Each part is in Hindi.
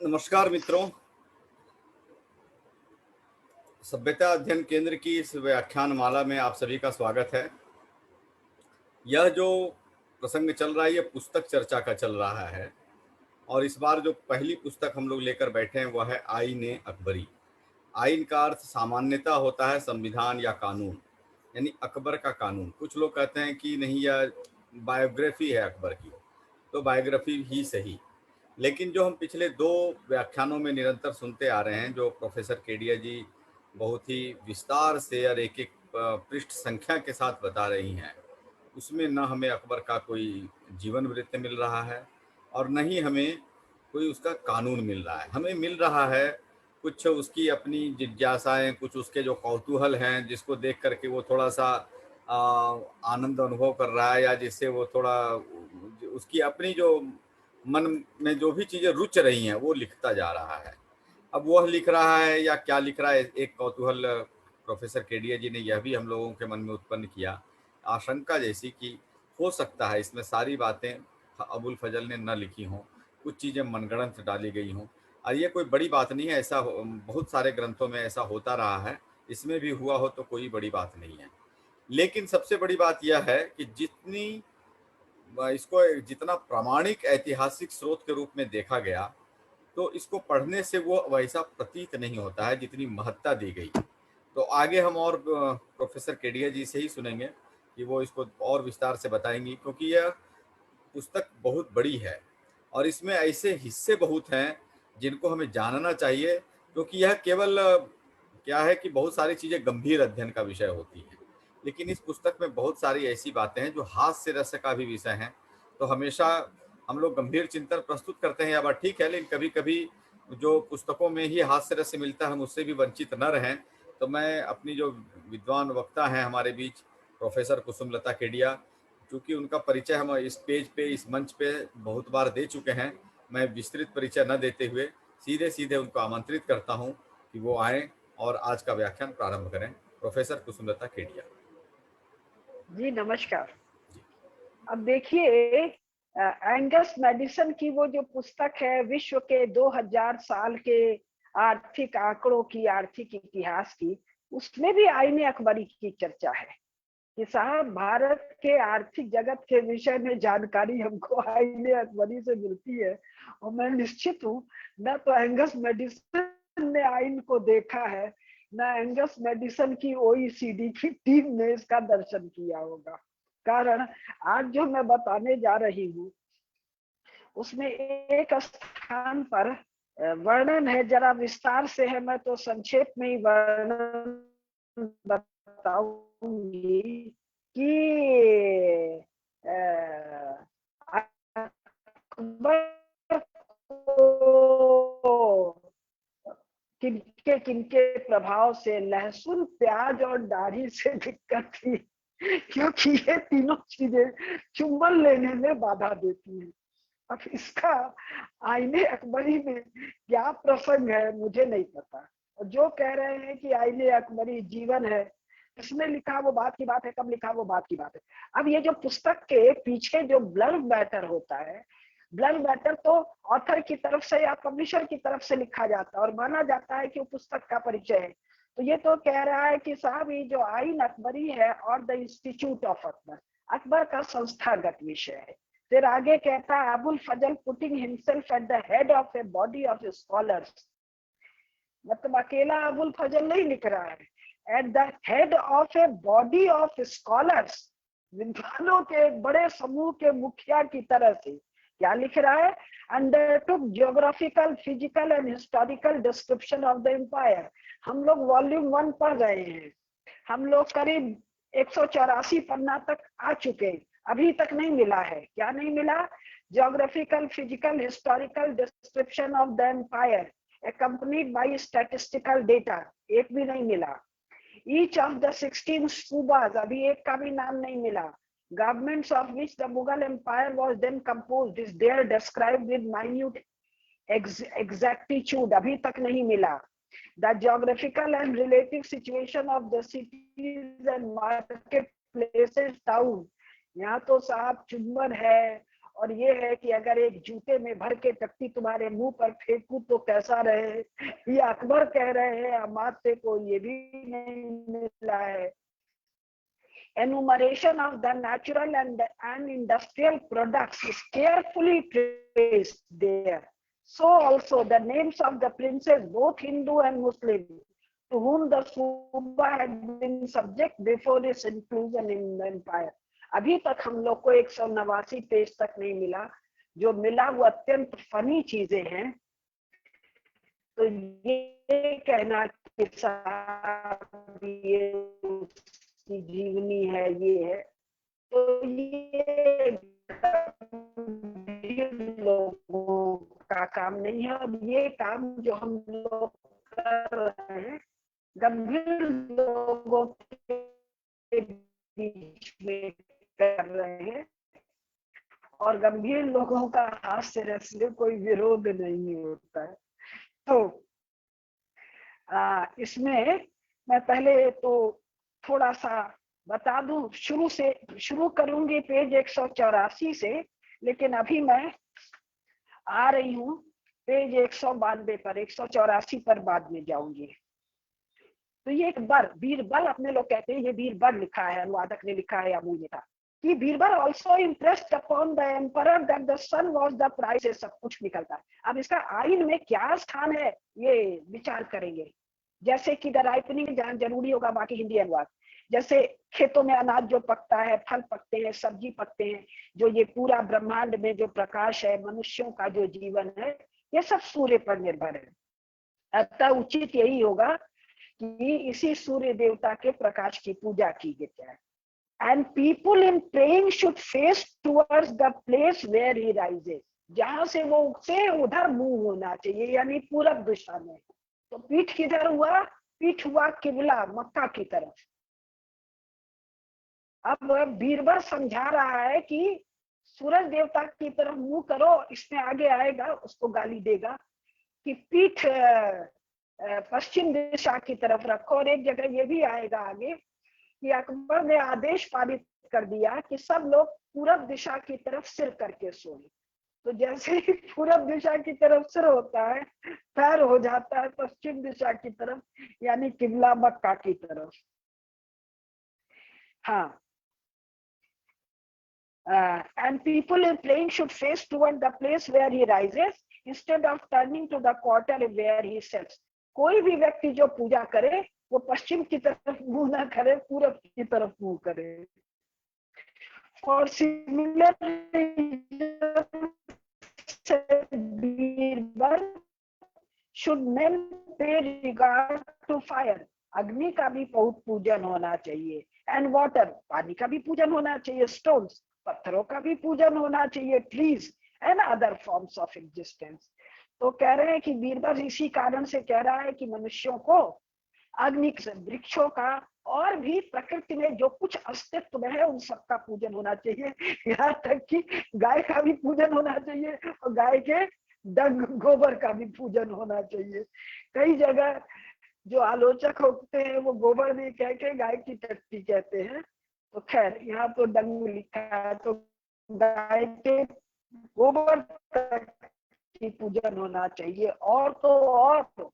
नमस्कार मित्रों, सभ्यता अध्ययन केंद्र की इस व्याख्यान माला में आप सभी का स्वागत है। यह जो प्रसंग चल रहा है यह पुस्तक चर्चा का चल रहा है और इस बार जो पहली पुस्तक हम लोग लेकर बैठे हैं वह है आईन अकबरी। आईन का अर्थ सामान्यता होता है संविधान या कानून, यानी अकबर का कानून। कुछ लोग कहते हैं कि नहीं, यह बायोग्राफी है अकबर की, तो बायोग्राफी ही सही। लेकिन जो हम पिछले 2 व्याख्यानों में निरंतर सुनते आ रहे हैं, जो प्रोफेसर केडिया जी बहुत ही विस्तार से और एक-एक पृष्ठ संख्या के साथ बता रही हैं, उसमें न हमें अकबर का कोई जीवन वृत्त मिल रहा है और न ही हमें कोई उसका कानून मिल रहा है। हमें मिल रहा है कुछ उसकी अपनी जिज्ञासाएँ, कुछ उसके जो कौतूहल हैं, जिसको देख कर के वो थोड़ा-सा आनंद अनुभव कर रहा है, या जिससे वो थोड़ा उसकी अपनी जो मन में जो भी चीज़ें रुच रही हैं वो लिखता जा रहा है। अब वह लिख रहा है या क्या लिख रहा है, एक कौतूहल प्रोफेसर केडिया जी ने यह भी हम लोगों के मन में उत्पन्न किया, आशंका जैसी कि हो सकता है इसमें सारी बातें अबुल फजल ने न लिखी हों, कुछ चीज़ें मनगढ़ंत डाली गई हों। और ये कोई बड़ी बात नहीं है, ऐसा बहुत सारे ग्रंथों में ऐसा होता रहा है, इसमें भी हुआ हो तो कोई बड़ी बात नहीं है। लेकिन सबसे बड़ी बात यह है कि इसको जितना प्रामाणिक ऐतिहासिक स्रोत के रूप में देखा गया, तो इसको पढ़ने से वो वैसा प्रतीत नहीं होता है जितनी महत्ता दी गई। तो आगे हम और प्रोफेसर केडिया जी से ही सुनेंगे कि वो इसको और विस्तार से बताएंगी, क्योंकि यह पुस्तक बहुत बड़ी है और इसमें ऐसे हिस्से बहुत हैं जिनको हमें जानना चाहिए, क्योंकि यह केवल क्या है कि बहुत सारी चीज़ें गंभीर अध्ययन का विषय होती हैं, लेकिन इस पुस्तक में बहुत सारी ऐसी बातें हैं जो हास्य रस का भी विषय हैं। तो हमेशा हम लोग गंभीर चिंतन प्रस्तुत करते हैं, या बात ठीक है, लेकिन कभी कभी जो पुस्तकों में ही हास्य रस मिलता है हम उससे भी वंचित न रहें। तो मैं अपनी जो विद्वान वक्ता हैं हमारे बीच प्रोफेसर कुसुमलता केडिया, चूँकि उनका परिचय हम इस पेज पे, इस मंच पे बहुत बार दे चुके हैं, मैं विस्तृत परिचय न देते हुए सीधे-सीधे उनको आमंत्रित करता हूँ कि वो आएँ और आज का व्याख्यान प्रारंभ करें। प्रोफेसर कुसुमलता केडिया। जी नमस्कार। अब देखिए, एंगस मैडिसन की वो जो पुस्तक है विश्व के 2000 साल के आर्थिक आंकड़ों की, आर्थिक इतिहास की, उसमें भी आईने अकबरी की चर्चा है कि साहब भारत के आर्थिक जगत के विषय में जानकारी हमको आईने अकबरी से मिलती है। और मैं निश्चित हूँ न तो एंगस मैडिसन ने आइन को देखा है, न एंगस मैडिसन की ओईसीडी की टीम ने इसका दर्शन किया होगा। कारण आज जो मैं बताने जा रही हूँ उसमें एक स्थान पर वर्णन है, जरा विस्तार से है, मैं तो संक्षेप में ही वर्णन बताऊंगी कि अकबर को किनके किनके प्रभाव से लहसुन, प्याज और दाढ़ी से दिक्कत थी, क्योंकि ये तीनों चीजें चुंबन लेने में बाधा देती हैं। अब इसका आईने अकबरी में क्या प्रसंग है मुझे नहीं पता, और जो कह रहे हैं कि आईने अकबरी जीवन है, इसमें लिखा वो बात की बात है, कब लिखा वो बात की बात है। अब ये जो पुस्तक के पीछे जो ब्लर्ब मैटर होता है, ब्लर्ब मैटर तो ऑथर की तरफ से या पब्लिशर की तरफ से लिखा जाता है और माना जाता है कि वो पुस्तक का परिचय है। तो ये तो कह रहा है कि साहब ये जो आईन अकबरी है और the institute of Akbar, Akbar का संस्थागत विषय है। फिर आगे कहता है Abul Fazl putting himself at the head of a body of scholars, मतलब अकेला अबुल फजल नहीं लिख रहा है, at the head of a body of scholars, विद्वानों के एक बड़े समूह के मुखिया की तरह से। क्या लिख रहा है? Undertook geographical, physical and historical description of the empire. हम लोग वॉल्यूम 1 पढ़ रहे हैं, हम लोग करीब 184 पन्ना तक आ चुके, अभी तक नहीं मिला है। क्या नहीं मिला? Geographical, physical, historical description of the empire accompanied by statistical data, एक भी नहीं मिला। Each of the 16 सूबाज, अभी एक का भी नाम नहीं मिला। Governments of which the Mughal Empire was then composed is there described with minute exactitude, अभी तक नहीं मिला। The geographical and relative situation of the cities and market places, town, यहाँ तो साहब चुम्बर है और ये है कि अगर एक जूते में भर के चट्टी तुम्हारे मुंह पर फेंकू तो कैसा रहे, ये अकबर कह रहे हैं, अमात्य को ये भी नहीं मिला है। Enumeration of the natural and industrial products is carefully traced there. So also the names of the princes, both Hindu and Muslim, to whom the Suba had been subject before its inclusion in the empire. अभी तक हम लोग को 189 पेज तक नहीं मिला, जो मिला वो अत्यंत फनी चीजें हैं। तो ये कहना कि साहब ये उसकी जीवनी है, ये है, तो ये लोगों का काम नहीं है। अब ये काम जो हम लोग कर रहे हैं गंभीर लोगों के बीच में कर रहे हैं, और गंभीर लोगों का हास्य रस में कोई विरोध नहीं होता है। तो इसमें मैं पहले तो थोड़ा सा बता दूं, शुरू करूंगी पेज 184 से, लेकिन अभी मैं आ रही हूं पेज 192 पर, 184 पर बाद में जाऊंगी। तो ये एक बीरबल अपने लोग कहते हैं, ये बीरबल लिखा है, अनुवादक ने लिखा है या मुझे था कि Birbal also impressed upon the emperor that the son was the prize, से सब कुछ निकलता है। अब इसका आइन में क्या स्थान है ये विचार करेंगे। जैसे कि द राइपनिंग जहां जरूरी होगा, बाकी हिंदी अनुवाद, जैसे खेतों में अनाज जो पकता है, फल पकते हैं, सब्जी पकते हैं, जो ये पूरा ब्रह्मांड में जो प्रकाश है, मनुष्यों का जो जीवन है, ये सब सूर्य पर निर्भर है। अतः उचित यही होगा कि इसी सूर्य देवता के प्रकाश की पूजा की जाए। And people in praying should face towards the place where he rises, जहां से वो उगते उधर मुंह होना चाहिए, यानी पूरब दिशा में। तो पीठ किधर हुआ? पीठ हुआ किबला, मक्का की तरफ। अब बीरबल समझा रहा है कि सूरज देवता की तरफ मुंह करो, इसमें आगे आएगा, उसको गाली देगा कि पीठ पश्चिम दिशा की तरफ रखो। और एक जगह ये भी आएगा आगे कि अकबर ने आदेश पारित कर दिया कि सब लोग पूरब दिशा की तरफ सिर करके सोए। तो जैसे ही पूरब दिशा की तरफ सिर होता है, पैर हो जाता है पश्चिम दिशा की तरफ, यानी किबला मक्का की तरफ। हाँ, and people in praying should face toward the place where he rises instead of turning to the quarter where he sets. कोई भी व्यक्ति जो पूजा करे वो पश्चिम की तरफ मुंह ना करे, पूरब की तरफ मुंह करे। For similar should men pay regard to fire, अग्नि का भी बहुत पूजन होना चाहिए। एंड वाटर, पानी का भी पूजन होना चाहिए। स्टोन्स, पत्थरों का भी पूजन होना चाहिए। Trees and other forms of existence. तो कह रहे हैं कि बीरबल इसी कारण से कह रहा है कि मनुष्यों को अग्नि, वृक्षों का और भी प्रकृति में जो कुछ अस्तित्व में है उन सबका पूजन होना चाहिए। यहाँ तक कि गाय का भी पूजन होना चाहिए और गाय के डंग, गोबर का भी पूजन होना चाहिए। कई जगह जो आलोचक होते हैं वो गोबर नहीं कह के गाय की टट्टी कहते हैं। तो खैर यहाँ तो डंग लिखा है, तो गाय के गोबर की पूजन होना चाहिए। और तो और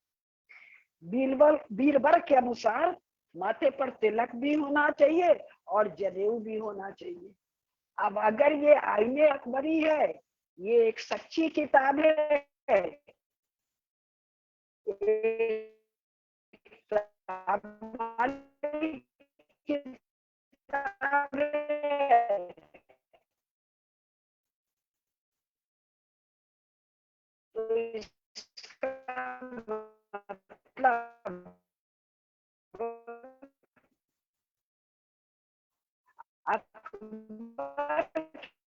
बीरबल के अनुसार माथे पर तिलक भी होना चाहिए और जनेऊ भी होना चाहिए। अब अगर ये आईने अकबरी है, ये एक सच्ची किताब है, किताब है, तो इसका मतलब अकबर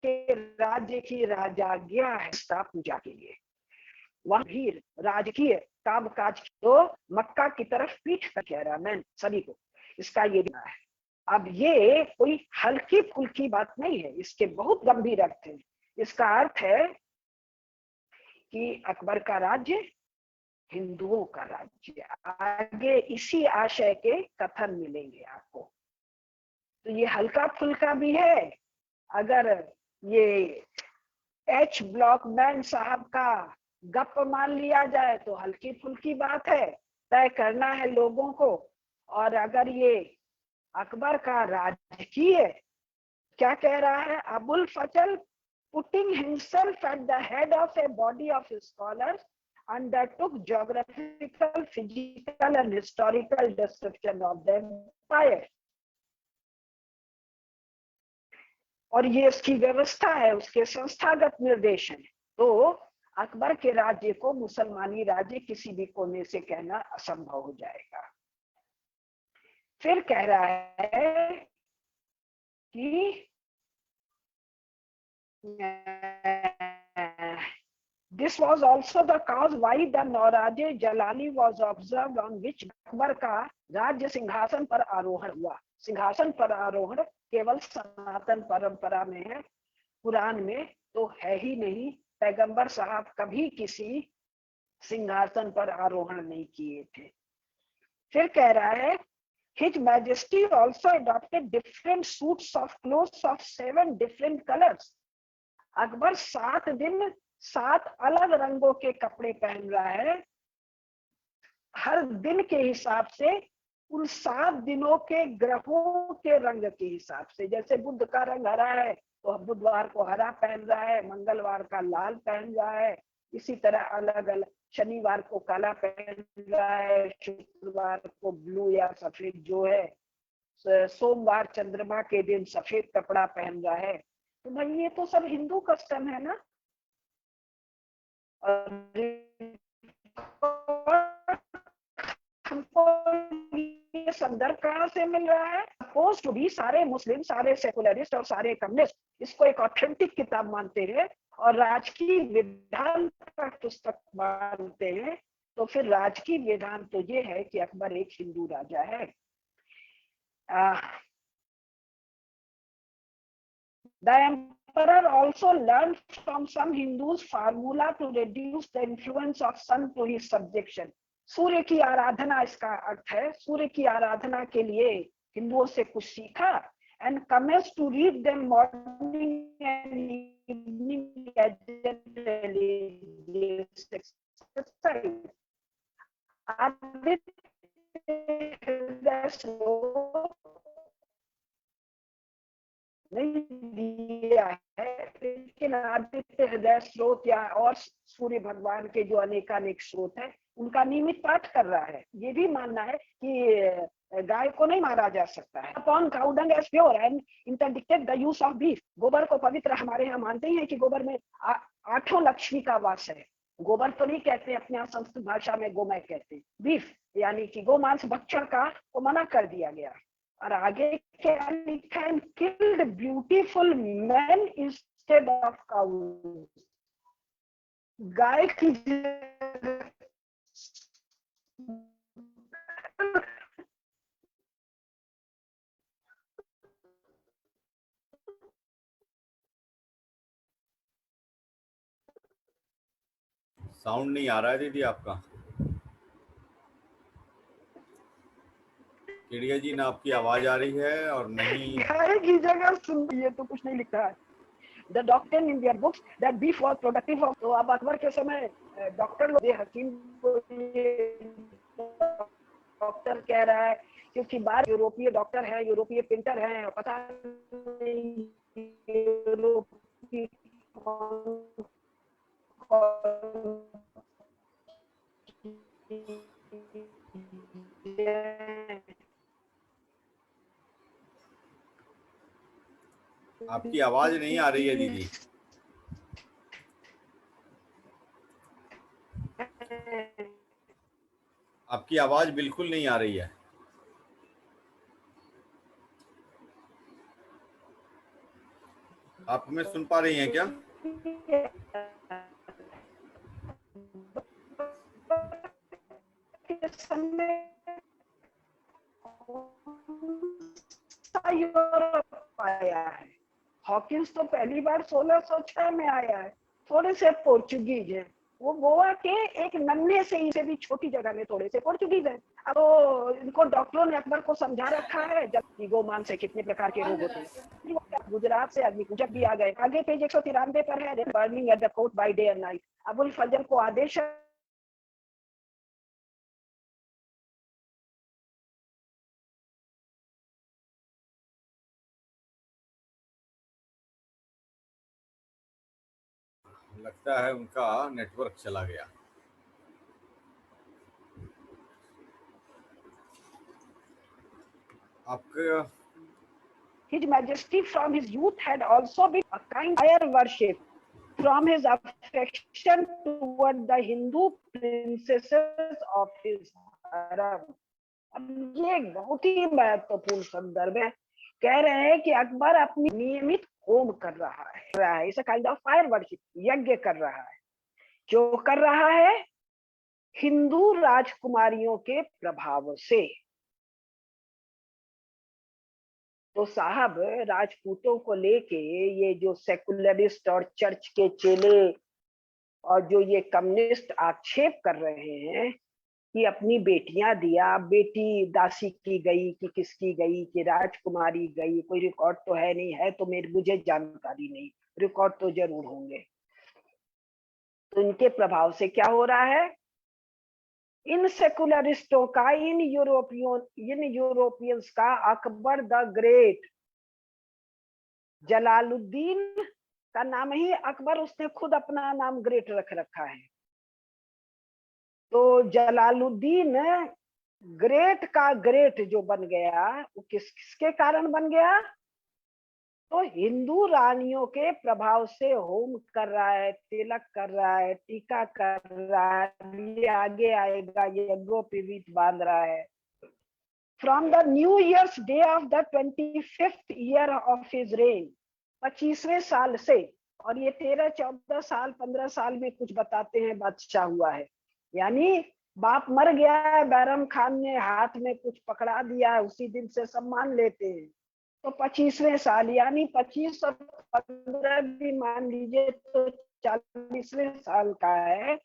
के राज्य की राजाज्ञा है पूजा के लिए। वह भी राजकीय कामकाज तो मक्का की तरफ पीठ कर कह रहा मैं सभी को, इसका ये है। अब ये कोई हल्की फुल्की बात नहीं है, इसके बहुत गंभीर अर्थ है। इसका अर्थ है कि अकबर का राज्य हिंदुओं का राज्य। आगे इसी आशय के कथन मिलेंगे आपको। तो ये हल्का फुल्का भी है। अगर ये एच ब्लॉकमैन साहब का गप मान लिया जाए तो हल्की फुल्की बात है, तय करना है लोगों को। और अगर ये अकबर का राजकीय, क्या कह रहा है, अबुल फजल putting himself at the head of a body of scholars undertook geographical, physical and historical description of the empire। और ये उसकी व्यवस्था है, उसके संस्थागत निर्देश हैं। तो अकबर के राज्य को मुसलमानी राज्य किसी भी कोने से कहना असंभव हो जाएगा। फिर कह रहा है कि this was also the cause why the नौराजे Jalali was observed on which Akbar का राज्य सिंहासन पर आरोहण हुआ। सिंहासन पर आरोहण केवल सनातन परंपरा में है, कुरान में तो है ही नहीं। पैगंबर साहब कभी किसी सिंहासन पर आरोहण नहीं किए थे। फिर कह रहा है His Majesty also adopted different suits of clothes of 7 different colors। Akbar 7 दिन 7 अलग रंगों के कपड़े पहन रहा है, हर दिन के हिसाब से, उन 7 दिनों के ग्रहों के रंग के हिसाब से। जैसे बुध का रंग हरा है तो बुधवार को हरा पहन रहा है, मंगलवार का लाल पहन रहा है, इसी तरह अलग अलग, शनिवार को काला पहन रहा है, शुक्रवार को ब्लू या सफेद जो है, सोमवार चंद्रमा के दिन सफेद कपड़ा पहन रहा है। तो भाई ये तो सब हिंदू कस्टम है ना। और हमको ये संदर्भ कहाँ से मिल रहा है? सपोज टू बी सारे मुस्लिम, सारे सेकुलरिस्ट और सारे कम्युनिस्ट इसको एक ऑथेंटिक किताब मानते हैं और राजकीय विधान का पुस्तक मानते हैं, तो फिर राजकीय विधान तो ये है कि अकबर एक हिंदू राजा है। The emperor also learned from some Hindus formula to reduce the influence of sun to his subjection। सूर्य की आराधना इसका अर्थ है, सूर्य की आराधना के लिए हिंदुओं से कुछ सीखा। and commenced to read them morning and evening as a religious exercise। नहीं दिया है, लेकिन आदित्य हृदय स्रोत या और सूर्य भगवान के जो अनेकानेक स्रोत है उनका नियमित पाठ कर रहा है। ये भी मानना है कि गाय को नहीं मारा जा सकता है। Upon cow dung as pure and interdicted the use of beef. गोबर को पवित्र, हमारे यहाँ मानते हैं कि गोबर में 8 लक्ष्मी का वास है। गोबर तो नहीं कहते, अपने यहाँ संस्कृत भाषा में गोमय कहते हैं। बीफ यानी कि गोमांस भक्षण का को मना कर दिया गया। और आगे क्या लिखा है? Killed beautiful man instead of cows. गाय की साउंड नहीं आ रहा है दीदी आपका। चिड़िया जी ना आपकी आवाज आ रही है और नहीं। गाय की जगह सुन, ये तो कुछ नहीं लिखा है। The doctor in their books that beef was productive of। तो अब अकबर के समय डॉक्टर लोग, हकीम को डॉक्टर कह रहा है क्योंकि बाहर यूरोपीय डॉक्टर है, यूरोपीय पेंटर है, पता नहीं यूरोपीय आपकी आवाज नहीं आ रही है दीदी। आपकी आवाज बिल्कुल नहीं आ रही है। आप हमें सुन पा रही हैं क्या? आया है। हॉकिंस तो पहली बार 1606 में आया है। थोड़े से पोर्चुगीज है, वो गोवा के एक नन्हे से ही से भी छोटी जगह में थोड़े से पोर्चुगीज है। अब वो इनको डॉक्टरों ने अकबर को समझा रखा है जब गोमान से कितने प्रकार के रोग होते हैं। गुजरात से अग्नि पूजक भी आ गए। आगे पेज 193 पर है, burning at the court by day and night. Abul Fazl को आदेश लगता है उनका नेटवर्क चला गया। आपके His Majesty from his youth had also been a kind fire worship from his affection toward the Hindu princesses of his harem. अब ये एक बहुत ही महत्वपूर्ण संदर्भ है। कह रहे हैं कि अकबर अपनी नियमित होम कर रहा है, इसे काइंड ऑफ फायर वर्शिप, यज्ञ कर रहा है। जो कर रहा है हिंदू राजकुमारियों के प्रभाव से। तो साहब राजपूतों को लेके ये जो सेकुलरिस्ट और चर्च के चेले और जो ये कम्युनिस्ट आक्षेप कर रहे हैं कि अपनी बेटियां दिया, बेटी दासी की गई कि किसकी गई कि राजकुमारी गई, कोई रिकॉर्ड तो है नहीं, है तो मुझे जानकारी नहीं, रिकॉर्ड तो जरूर होंगे। तो इनके प्रभाव से क्या हो रहा है, इन सेकुलरिस्टों का, इन यूरोपियंस का अकबर द ग्रेट, जलालुद्दीन का नाम ही अकबर, उसने खुद अपना नाम ग्रेट रख रखा है। तो जलालुद्दीन ग्रेट का ग्रेट जो बन गया वो किसके कारण बन गया, तो हिंदू रानियों के प्रभाव से होम कर रहा है, तिलक कर रहा है, टीका कर रहा है, ये आगे आएगा, ये यज्ञोपवीत बांध रहा है। From the New Year's Day of the 25th year of his reign, 25वें साल से, और ये 13, 14 साल, 15 साल में कुछ बताते हैं बादशाह हुआ है, यानी बाप मर गया है, बैरम खान ने हाथ में कुछ पकड़ा दिया है, उसी दिन से सम्मान लेते हैं। तो 25वें साल यानी 25 और 15 भी मान लीजिए तो 40वें साल का है।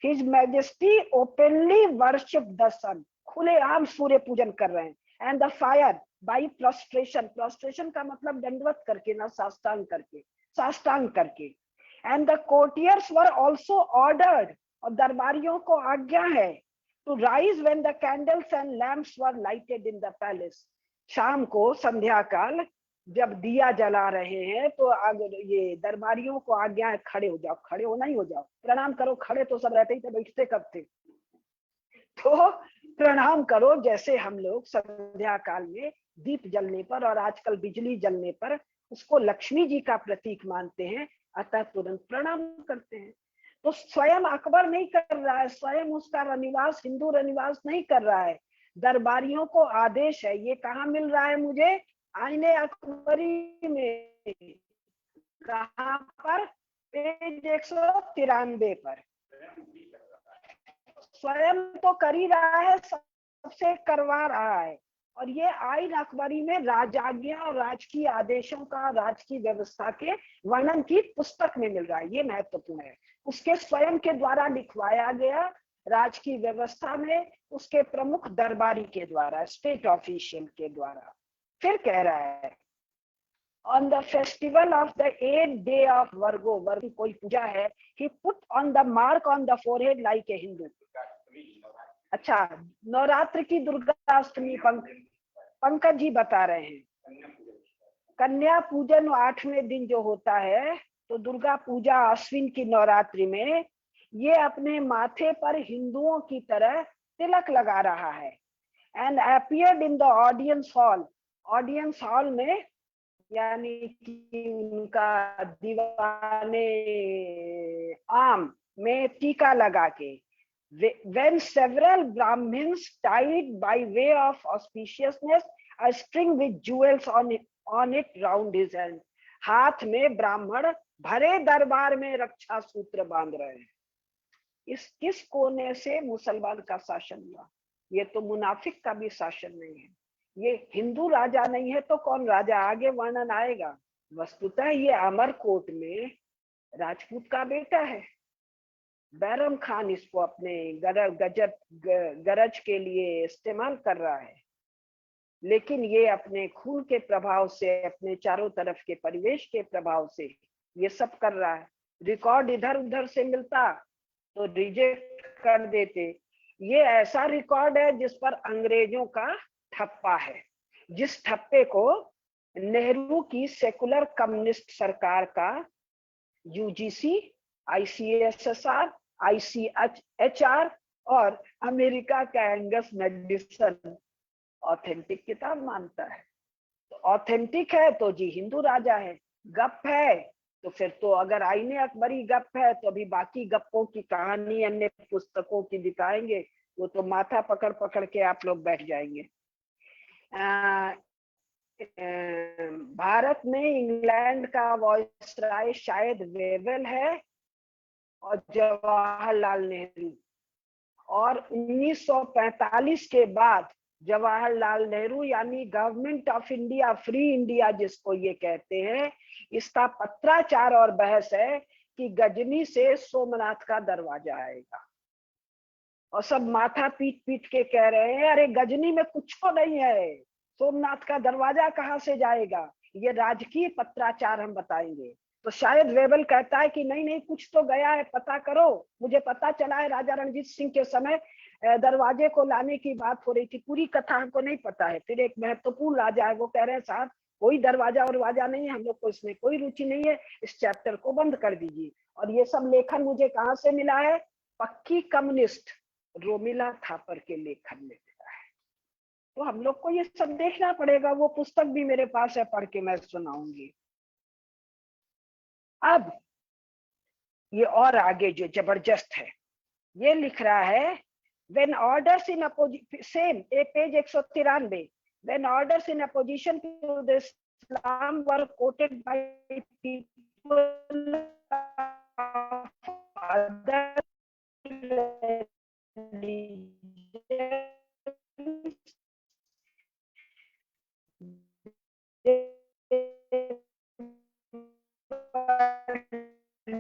His majesty openly worship the sun, खुलेआम सूर्य पूजन कर रहे हैं, and the fire by prostration, prostration का मतलब दंडवत करके ना, साष्टांग करके, साष्टांग करके। And the courtiers were also ordered, और दरबारियों को आज्ञा है, to rise when the candles and lamps were lighted in the palace, शाम को संध्या काल जब दिया जला रहे हैं तो ये दरबारियों को आज्ञा है, खड़े हो जाओ, खड़े होना ही हो जाओ, प्रणाम करो, खड़े तो सब रहते ही थे, बैठते कब थे, तो प्रणाम करो, जैसे हम लोग संध्या काल में दीप जलने पर और आजकल बिजली जलने पर उसको लक्ष्मी जी का प्रतीक मानते हैं, अतः तुरंत प्रणाम करते हैं। तो स्वयं अकबर नहीं कर रहा है, स्वयं उसका रनिवास, हिंदू रनिवास नहीं कर रहा है, दरबारियों को आदेश है। ये कहाँ मिल रहा है मुझे, आईने अकबरी में, कहाँ पर, पेज 193 पर। स्वयं तो कर ही रहा है, सबसे करवा रहा है, और ये आइन अकबरी में राजाज्ञा और राजकीय आदेशों का, राजकीय व्यवस्था के वर्णन की पुस्तक में मिल रहा है, ये महत्वपूर्ण है। उसके स्वयं के द्वारा लिखवाया गया राजकीय व्यवस्था में, उसके प्रमुख दरबारी के द्वारा, स्टेट ऑफिशियल के द्वारा। फिर कह रहा है, on the festival of the 8th day of Virgo, वर्ग कोई पूजा है, he put on the mark on the forehead like a Hindu. अच्छा, नवरात्र की दुर्गाष्टमी पंकज जी बता रहे हैं, कन्या पूजन 8वें दिन जो होता है, तो दुर्गा पूजा अश्विन की नवरात्रि में ये अपने माथे पर हिंदुओं की तरह तिलक लगा रहा है, and appeared in the audience hall, audience hall में, यानी कि उनका दीवाने आम में टीका लगा के, when several Brahmins tied by way of auspiciousness a string with jewels on it round his hand, हाथ में ब्राह्मण भरे दरबार में रक्षा सूत्र बांध रहे हैं। इस किस कोने से मुसलमान का शासन हुआ, ये तो मुनाफिक का भी शासन नहीं है, ये हिंदू राजा नहीं है तो कौन राजा, आगे वर्णन आएगा। वस्तुतः ये अमरकोट में राजपूत का बेटा है, बैरम खान इसको अपने गरज के लिए इस्तेमाल कर रहा है, लेकिन ये अपने खून के प्रभाव से, अपने चारों तरफ के परिवेश के प्रभाव से ये सब कर रहा है। रिकॉर्ड इधर उधर से मिलता तो रिजेक्ट कर देते। ये ऐसा रिकॉर्ड है जिस पर अंग्रेजों का ठप्पा है, जिस ठप्पे को नेहरू की सेकुलर कम्युनिस्ट सरकार का यूजीसी, आईसीएसएसआर, आईसीएचआर और अमेरिका का एंगस मैडिसन ऑथेंटिक किताब मानता है। तो ऑथेंटिक है तो जी हिंदू राजा है, गप है तो फिर तो अगर आईने अकबरी गप है तो अभी बाकी गप्पों की कहानी अन्य पुस्तकों की दिखाएंगे, वो तो माथा पकड़ पकड़ के आप लोग बैठ जाएंगे। भारत में इंग्लैंड का वॉइसराय शायद वेवेल है और जवाहरलाल नेहरू, और 1945 के बाद जवाहरलाल नेहरू यानी government of India, free India जिसको ये कहते हैं, इसका पत्राचार और बहस है कि गजनी से सोमनाथ का दरवाजा आएगा। और सब माथा पीट पीट के कह रहे हैं अरे गजनी में कुछ तो नहीं है, सोमनाथ का दरवाजा कहाँ से जाएगा, ये राजकीय पत्राचार हम बताएंगे। तो शायद वेबल कहता है कि नहीं नहीं कुछ तो गया है, पता करो। मुझे पता चला है राजा रणजीत सिंह के समय दरवाजे को लाने की बात हो रही थी, पूरी कथा हमको नहीं पता है। फिर एक महत्वपूर्ण राजा है, वो कह रहे हैं साहब कोई दरवाजा वरवाजा नहीं है, हम लोग को इसमें कोई रुचि नहीं है, इस चैप्टर को बंद कर दीजिए। और ये सब लेखन मुझे कहाँ से मिला है? पक्की कम्युनिस्ट रोमिला थापर के लेखन में मिला है। तो हम लोग को ये सब देखना पड़ेगा। वो पुस्तक भी मेरे पास है, पढ़ के मैं सुनाऊंगी। अब ये और आगे जो जबरदस्त है, ये लिख रहा है when orders in opposition, same page 193, when orders in opposition to the Islam were quoted by people of other religions,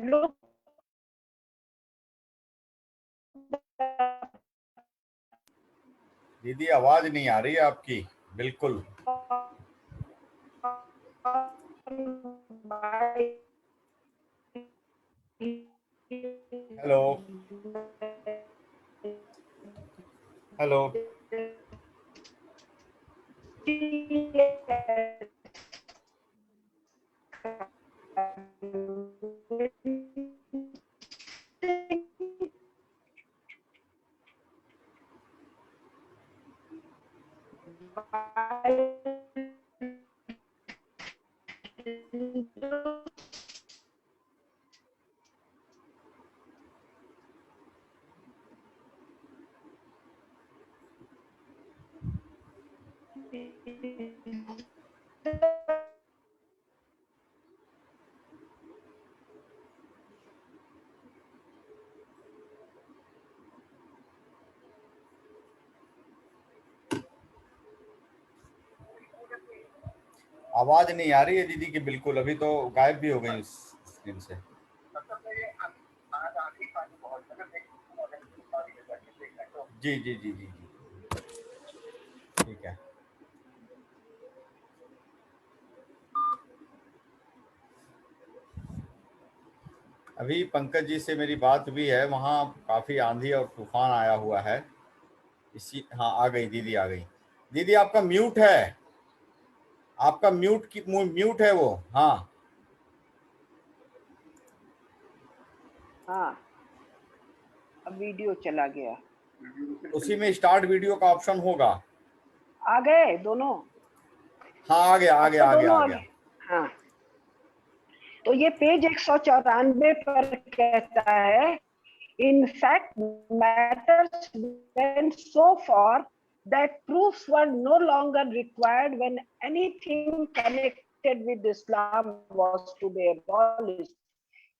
look दीदी आवाज नहीं आ रही है आपकी बिल्कुल। हेलो हेलो आवाज नहीं आ रही है दीदी की बिल्कुल, अभी तो गायब भी हो गई उस स्क्रीन से। जी जी जी जी जी ठीक है। अभी पंकज जी से मेरी बात हुई है, वहाँ काफी आंधी और तूफान आया हुआ है इसी। हाँ आ गई दीदी, आ गई। दीदी आपका म्यूट है, आपका म्यूट है वो। हाँ हाँ अब वीडियो चला गया, उसी में स्टार्ट वीडियो का ऑप्शन होगा। आ गए दोनों? हाँ आ गया आ अब गया तो आ गया दोनों आ आ गया। गए। हाँ तो ये पेज 194 पर कहता है in fact matters went so far that proofs were no longer required when anything connected with Islam was to be abolished।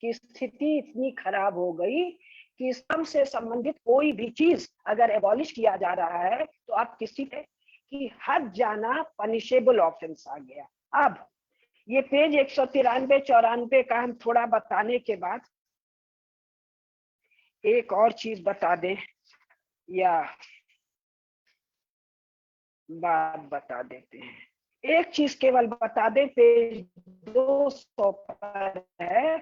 कि स्थिति इतनी खराब हो गई कि इस्लाम से संबंधित कोई भी चीज अगर एबॉलिश किया जा रहा है तो आप किसी पे कि हद जाना पनिशेबल ऑफेंस आ गया। अब ये पेज 193-94 का हम थोड़ा बताने के बाद एक और चीज बता दें या बात बता देते हैं। एक चीज केवल बता दें, पेज 200 पर है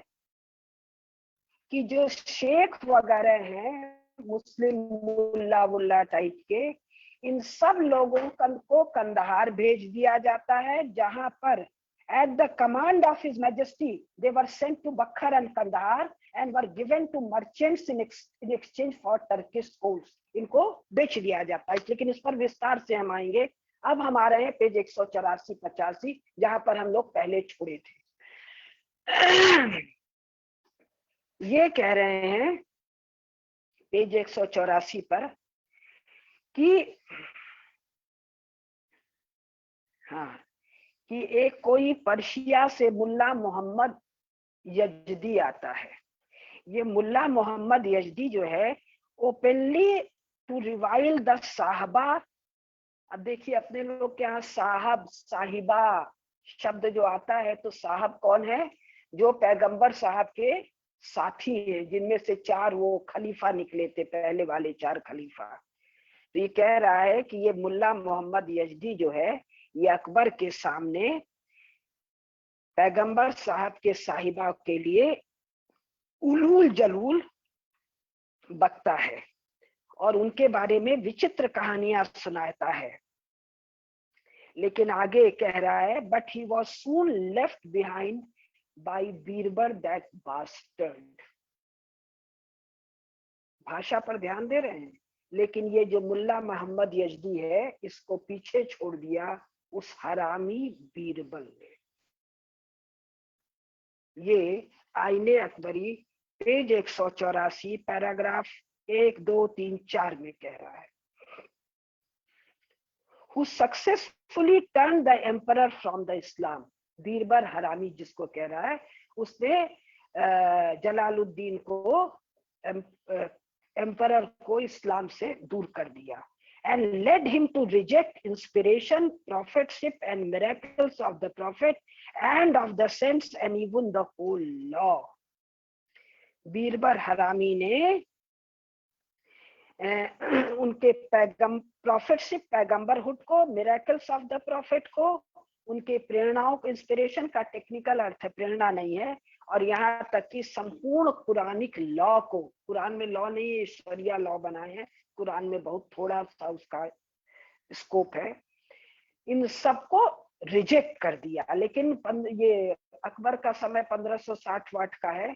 कि जो शेख वगैरह हैं, मुस्लिम मुल्ला वुल्ला टाइप के, इन सब लोगों को कंदहार भेज दिया जाता है, जहां पर at the command of His Majesty they were sent to Bakhar and Kandahar and were given to merchants in exchange for Turkish goods. इनको बेच दिया जाता है। लेकिन इस पर विस्तार से हम आएंगे। अब हम आ रहे हैं पेज 184-85, जहां पर हम लोग पहले छोड़े थे। ये कह रहे हैं पेज 184 पर कि हाँ, कि एक कोई पर्शिया से मुल्ला मोहम्मद यजदी आता है। ये मुल्ला मोहम्मद यजदी जो है, ओपनली टू रिवाइल द साहबा। अब देखिए अपने लोग के यहाँ साहब साहिबा शब्द जो आता है, तो साहब कौन है? जो पैगंबर साहब के साथी है, जिनमें से 4 वो खलीफा निकले थे, पहले वाले 4 खलीफा। तो ये कह रहा है कि ये मुल्ला मोहम्मद यजदी जो है, ये अकबर के सामने पैगंबर साहब के साहिबा के लिए उलूल जलूल बकता है और उनके बारे में विचित्र कहानियां सुनाता है। लेकिन आगे कह रहा है, but he was soon left behind by Birbar that bastard. भाषा पर ध्यान दे रहे हैं। लेकिन ये जो मुल्ला मोहम्मद यजदी है, इसको पीछे छोड़ दिया उस हरामी बीरबल ने। ये आईने अकबरी पेज 184 पैराग्राफ 1, 2, 3, 4 में कह रहा है, who successfully turned the emperor from the Islam। Birbal हरामी जिसको कह रहा है, उसने जलालुद्दीन को, एम्परर को इस्लाम से दूर कर दिया। And led him to reject inspiration, prophetship and miracles of the prophet and of the saints and even the whole law। Birbal हरामी ने उनके प्रॉफिटशिप, पैगंबरहुड को, मिरेकल्स ऑफ द प्रॉफिट को, उनके प्रेरणाओं को, इंस्पिरेशन का टेक्निकल अर्थ है, प्रेरणा नहीं है, और यहाँ तक कि संपूर्ण कुरानिक लॉ को, कुरान में लॉ नहीं है, ईश्वरीय लॉ बनाए हैं, कुरान में बहुत थोड़ा सा उसका स्कोप है, इन सबको रिजेक्ट कर दिया। लेकिन ये अकबर का समय 1560 वाट का है,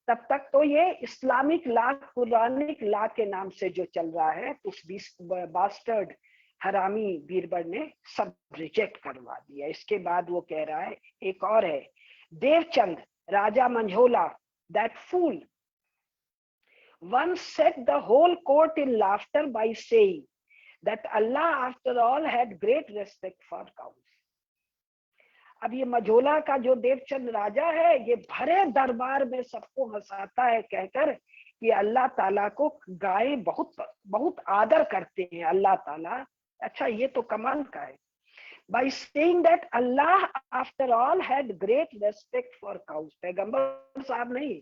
तब तक तो ये इस्लामिक लॉ, कुरानिक लॉ के नाम से जो चल रहा है, तो उस बास्टर्ड हरामी बीरबल ने सब रिजेक्ट करवा दिया। इसके बाद वो कह रहा है, एक और है, Devchand Raja Manjhola, that fool once set the whole court in laughter by saying that Allah after all had great respect for cows। अब ये मझोला का जो देवचंद राजा है, ये भरे दरबार में सबको हंसाता है कहकर कि अल्लाह ताला को गाय बहुत बहुत आदर करते हैं अल्लाह ताला। अच्छा, ये तो कमाल का है। By saying that Allah after all had great respect for cows। पैगंबर साहब नहीं,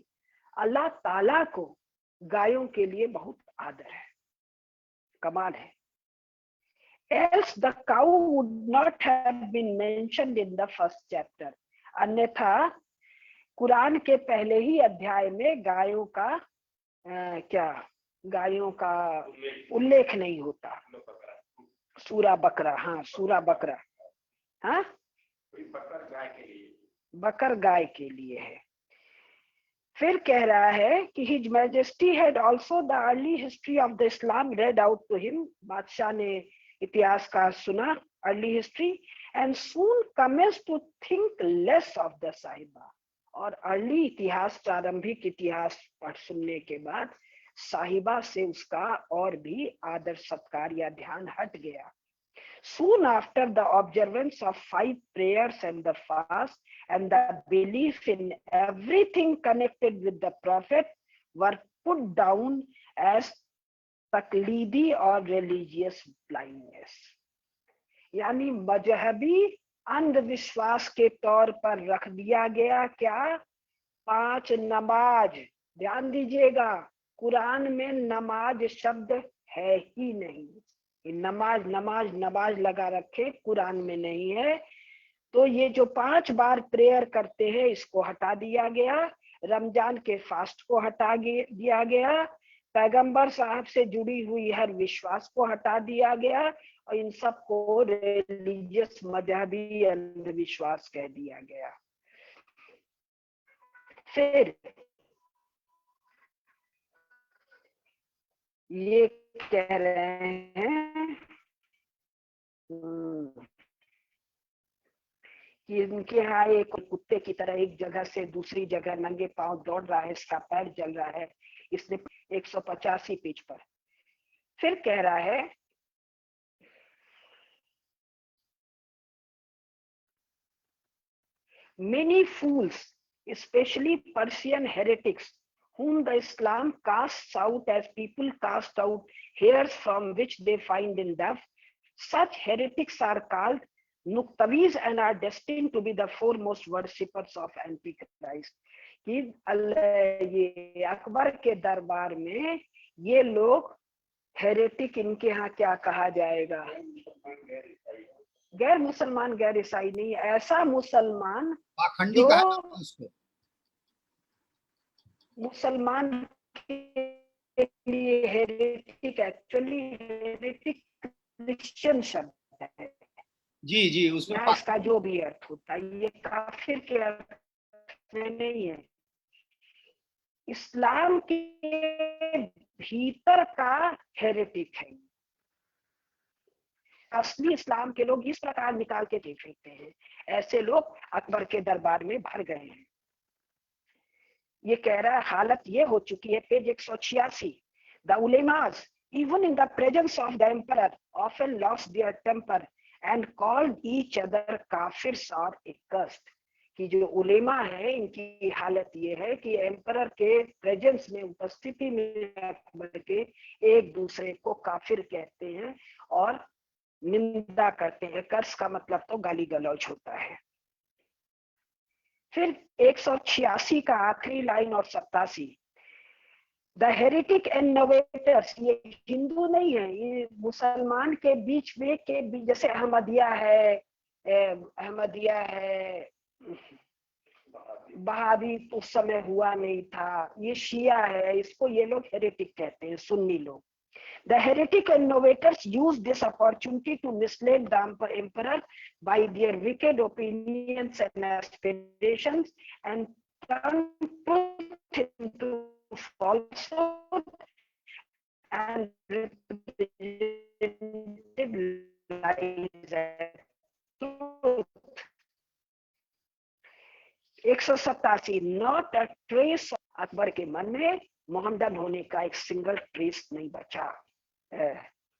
अल्लाह ताला को गायों के लिए बहुत आदर है। कमाल है। Else the cow would not have been mentioned in the first chapter। अन्यथा कुरान के पहले ही अध्याय में गायों का उल्लेख नहीं होता। सूरा बकरा, हाँ सूरा बकरा, हाँ बकर गाय के लिए है। फिर कह रहा है कि His Majesty had also the early history of the Islam read out to him। बादशाह ने इतिहास का सुना, early history, and soon commenced to think less of the साहिबा। और अर्ली इतिहास, प्रारंभिक इतिहास पढ़ सुनने के बाद साहिबा से उसका और भी आदर सत्कार या ध्यान हट गया। Soon after the observance of 5 prayers and the fast and the belief in everything connected with the prophet were put down as तकलीदी और रिलीजियस ब्लाइंडनेस, यानी मजहबी अंधविश्वास के तौर पर रख दिया गया। क्या? 5 नमाज, ध्यान दीजिएगा, कुरान में नमाज शब्द है ही नहीं। नमाज नमाज नमाज लगा रखे, कुरान में नहीं है। तो ये जो 5 बार प्रेयर करते हैं इसको हटा दिया गया, रमजान के फास्ट को हटा दिया गया, पैगंबर साहब से जुड़ी हुई हर विश्वास को हटा दिया गया, और इन सब को रिलीजियस मजहबी अंधविश्वास कह दिया गया। फिर ये कह रहे हैं कि इनके यहाँ एक कुत्ते की तरह एक जगह से दूसरी जगह नंगे पांव दौड़ रहा है, इसका पैर जल रहा है, इसने 185 पेज पर। फिर कह रहा है many fools, especially Persian heretics, whom the Islam casts out as people cast out hairs from which they find in dove, such heretics are called Nuktavis and are destined to be the foremost worshippers of Antichrist. कि ये अकबर के दरबार में ये लोग हेरेटिक, इनके यहाँ क्या कहा जाएगा, गैर मुसलमान, गैर ईसाई नहीं, ऐसा मुसलमान पाखंडी जो कहा उसको। मुसलमान के लिए हेरेटिक, एक्चुअली हेरेटिक क्रिश्चियन शब्द है जी जी, उसमें यहाँ इसका जो भी अर्थ होता है, ये काफिर के अर्थ में नहीं है। इस्लाम के भीतर का हेरेटिक है। असली इस्लाम के लोग इस प्रकार निकाल के देख लेते हैं, ऐसे लोग अकबर के दरबार में भर गए हैं। ये कह रहा है हालत ये हो चुकी है, page 186, the ulemas even in the presence of the emperor often lost their temper and called each other kafirs or accursed। कि जो उलेमा है इनकी हालत ये है कि एम्परर के प्रेजेंस में, उपस्थिति में अकबर के एक दूसरे को काफिर कहते हैं और निंदा करते हैं। कर्स का मतलब तो गाली गलौज होता है। फिर 186 का आखिरी लाइन और 87, द हेरिटिक इनोवेटर्स, ये हिंदू नहीं है, ये मुसलमान के बीच में के बीच, जैसे अहमदिया है, बहावी उस समय हुआ नहीं था, ये शिया है, इसको ये लोग हेरिटिक कहते हैं, सुन्नी लोग। The heretic innovators use this opportunity to mislead the emperor by their wicked opinions and aspirations and turn truth into falsehood and representative lies and truth। 187, not a trace, Akbar के मन में मोहम्मदन होने का एक सिंगल ट्रेस नहीं बचा।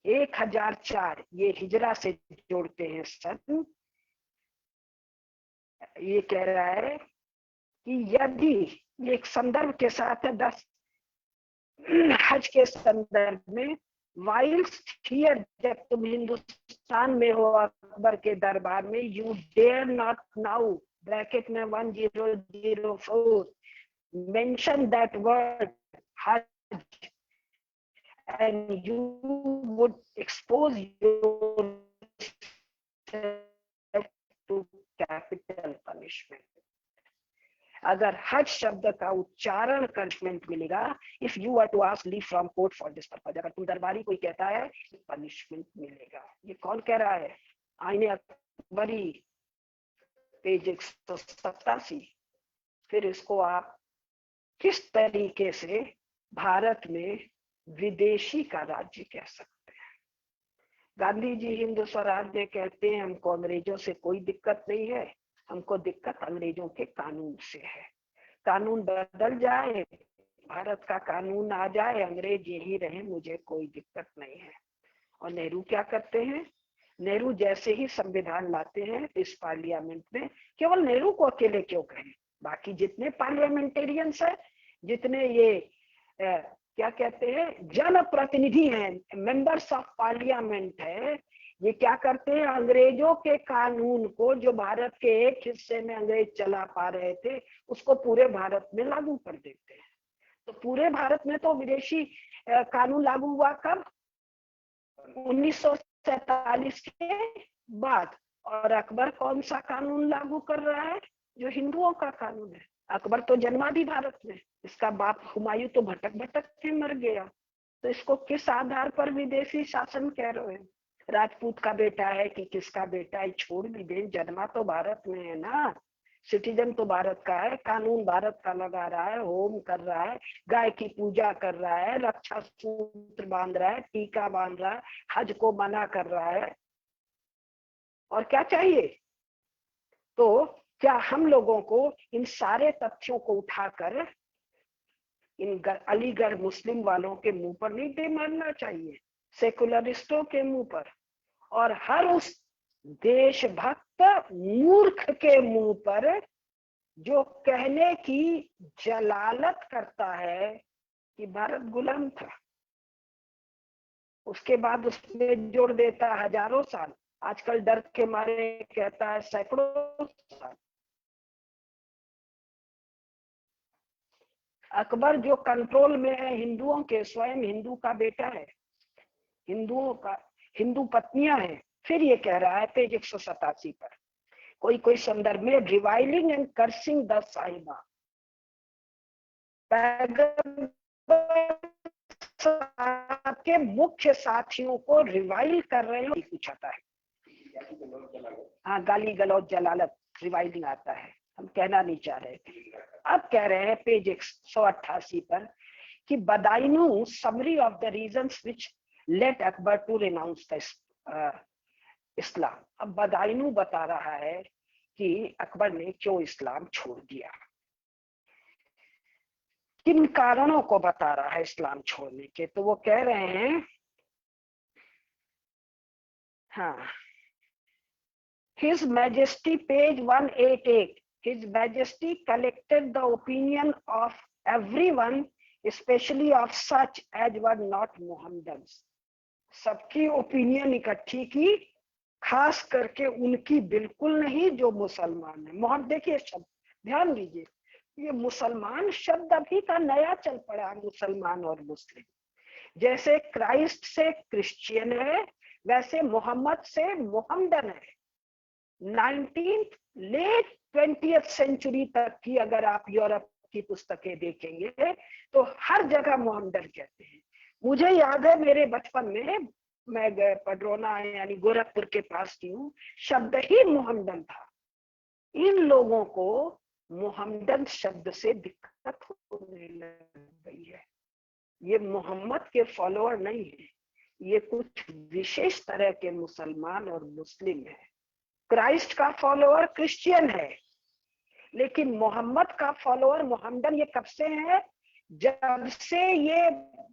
1004, ये हिजरा से जोड़ते हैं सन। ये कह रहा है कि यदि एक संदर्भ के साथ है 10 हज के संदर्भ में, वाइल्स्ट हियर, जब तुम हिंदुस्तान में हो अकबर के दरबार में, you dare not now bracket में 1004 mention that word Hajj and you would expose yourself to capital punishment। अगर हज शब्द का उच्चारण पनिशमेंट मिलेगा, if you are to ask leave from court for this purpose, अगर तुम दरबारी कोई कहता है पनिशमेंट मिलेगा। ये कौन कह रहा है? आईने अकबरी, पेज 187। फिर इसको आप किस तरीके से भारत में विदेशी का राज्य कह सकते हैं? गांधी जी हिंदू स्वराज्य कहते हैं, हमको अंग्रेजों से कोई दिक्कत नहीं है, हमको दिक्कत अंग्रेजों के कानून से है। कानून बदल जाए, भारत का कानून आ जाए, अंग्रेज यही रहे, मुझे कोई दिक्कत नहीं है। और नेहरू क्या करते हैं? नेहरू जैसे ही संविधान लाते हैं इस पार्लियामेंट में, केवल नेहरू को अकेले क्यों कहें, बाकी जितने पार्लियामेंटेरियंस है, जितने ये क्या कहते हैं जनप्रतिनिधि हैं, मेंबर्स ऑफ पार्लियामेंट है, ये क्या करते हैं? अंग्रेजों के कानून को, जो भारत के एक हिस्से में अंग्रेज चला पा रहे थे, उसको पूरे भारत में लागू कर देते हैं। तो पूरे भारत में तो विदेशी कानून लागू हुआ कब? 1947 के बाद। और अकबर कौन सा कानून लागू कर रहा है? जो हिंदुओं का कानून है। अकबर तो जन्मा भी भारत में, इसका बाप हुमायूं तो भटक भटक के मर गया। तो इसको किस आधार पर विदेशी शासन कह रहे हैं? राजपूत का बेटा है कि किसका बेटा है, छोड़ भी दे, जन्मा तो भारत में है ना, सिटीजन तो भारत का है, कानून भारत का लगा रहा है, होम कर रहा है, गाय की पूजा कर रहा है, रक्षा सूत्र बांध रहा है, टीका बांध रहा है, हज को मना कर रहा है, और क्या चाहिए? तो क्या हम लोगों को इन सारे तथ्यों को उठाकर इन अलीगढ़ मुस्लिम वालों के मुंह पर नहीं दे मारना चाहिए, सेकुलरिस्टों के मुंह पर, और हर उस देशभक्त मूर्ख के मुंह पर जो कहने की जलालत करता है कि भारत गुलाम था, उसके बाद उसमें जोड़ देता है हजारों साल, आजकल डर के मारे कहता है सैकड़ों साल। अकबर जो कंट्रोल में है हिंदुओं के, स्वयं हिंदू का बेटा है, हिंदुओं का हिंदू पत्नियां हैं, फिर ये कह रहा है पेज 187 पर कोई संदर्भ में, रिवाइलिंग एंड कर्सिंग द साहिबा, के मुख्य साथियों को रिवाइल कर रहे हैं, कुछ आता है, हाँ गाली गलौज जलालत, रिवाइलिंग आता है, हम कहना नहीं चाह रहे थे। अब कह रहे हैं पेज 188 पर कि Badayun summary of the reasons which led Akbar to renounce the Islam. अब बदायूं बता रहा है कि अकबर ने क्यों इस्लाम छोड़ दिया, किन कारणों को बता रहा है इस्लाम छोड़ने के। तो वो कह रहे हैं, हाँ, His Majesty page 188, His Majesty collected the opinion of everyone, especially of such as were not Mohammedans। सबकी ओपिनियन इकट्ठी की, खास करके उनकी बिल्कुल नहीं जो मुसलमान है। मोहम्मद, देखिए शब्द ध्यान दीजिए, ये मुसलमान शब्द अभी का नया चल पड़ा, मुसलमान और मुस्लिम। जैसे क्राइस्ट से क्रिश्चियन है, वैसे मोहम्मद से मोहम्मदन है। 19th लेट 20th सेंचुरी तक की अगर आप यूरोप की पुस्तकें देखेंगे तो हर जगह मोहम्मदन कहते हैं। मुझे याद है मेरे बचपन में, मैं पडरौना यानी गोरखपुर के पास की हूँ, शब्द ही मोहम्मदन था। इन लोगों को मोहम्मदन शब्द से दिक्कत होने लग गई है। ये मोहम्मद के फॉलोअर नहीं है, ये कुछ विशेष तरह के मुसलमान और मुस्लिम है। क्राइस्ट का फॉलोअर क्रिश्चियन है, लेकिन मोहम्मद का फॉलोअर मोहम्मदन ये कब से है? जब से ये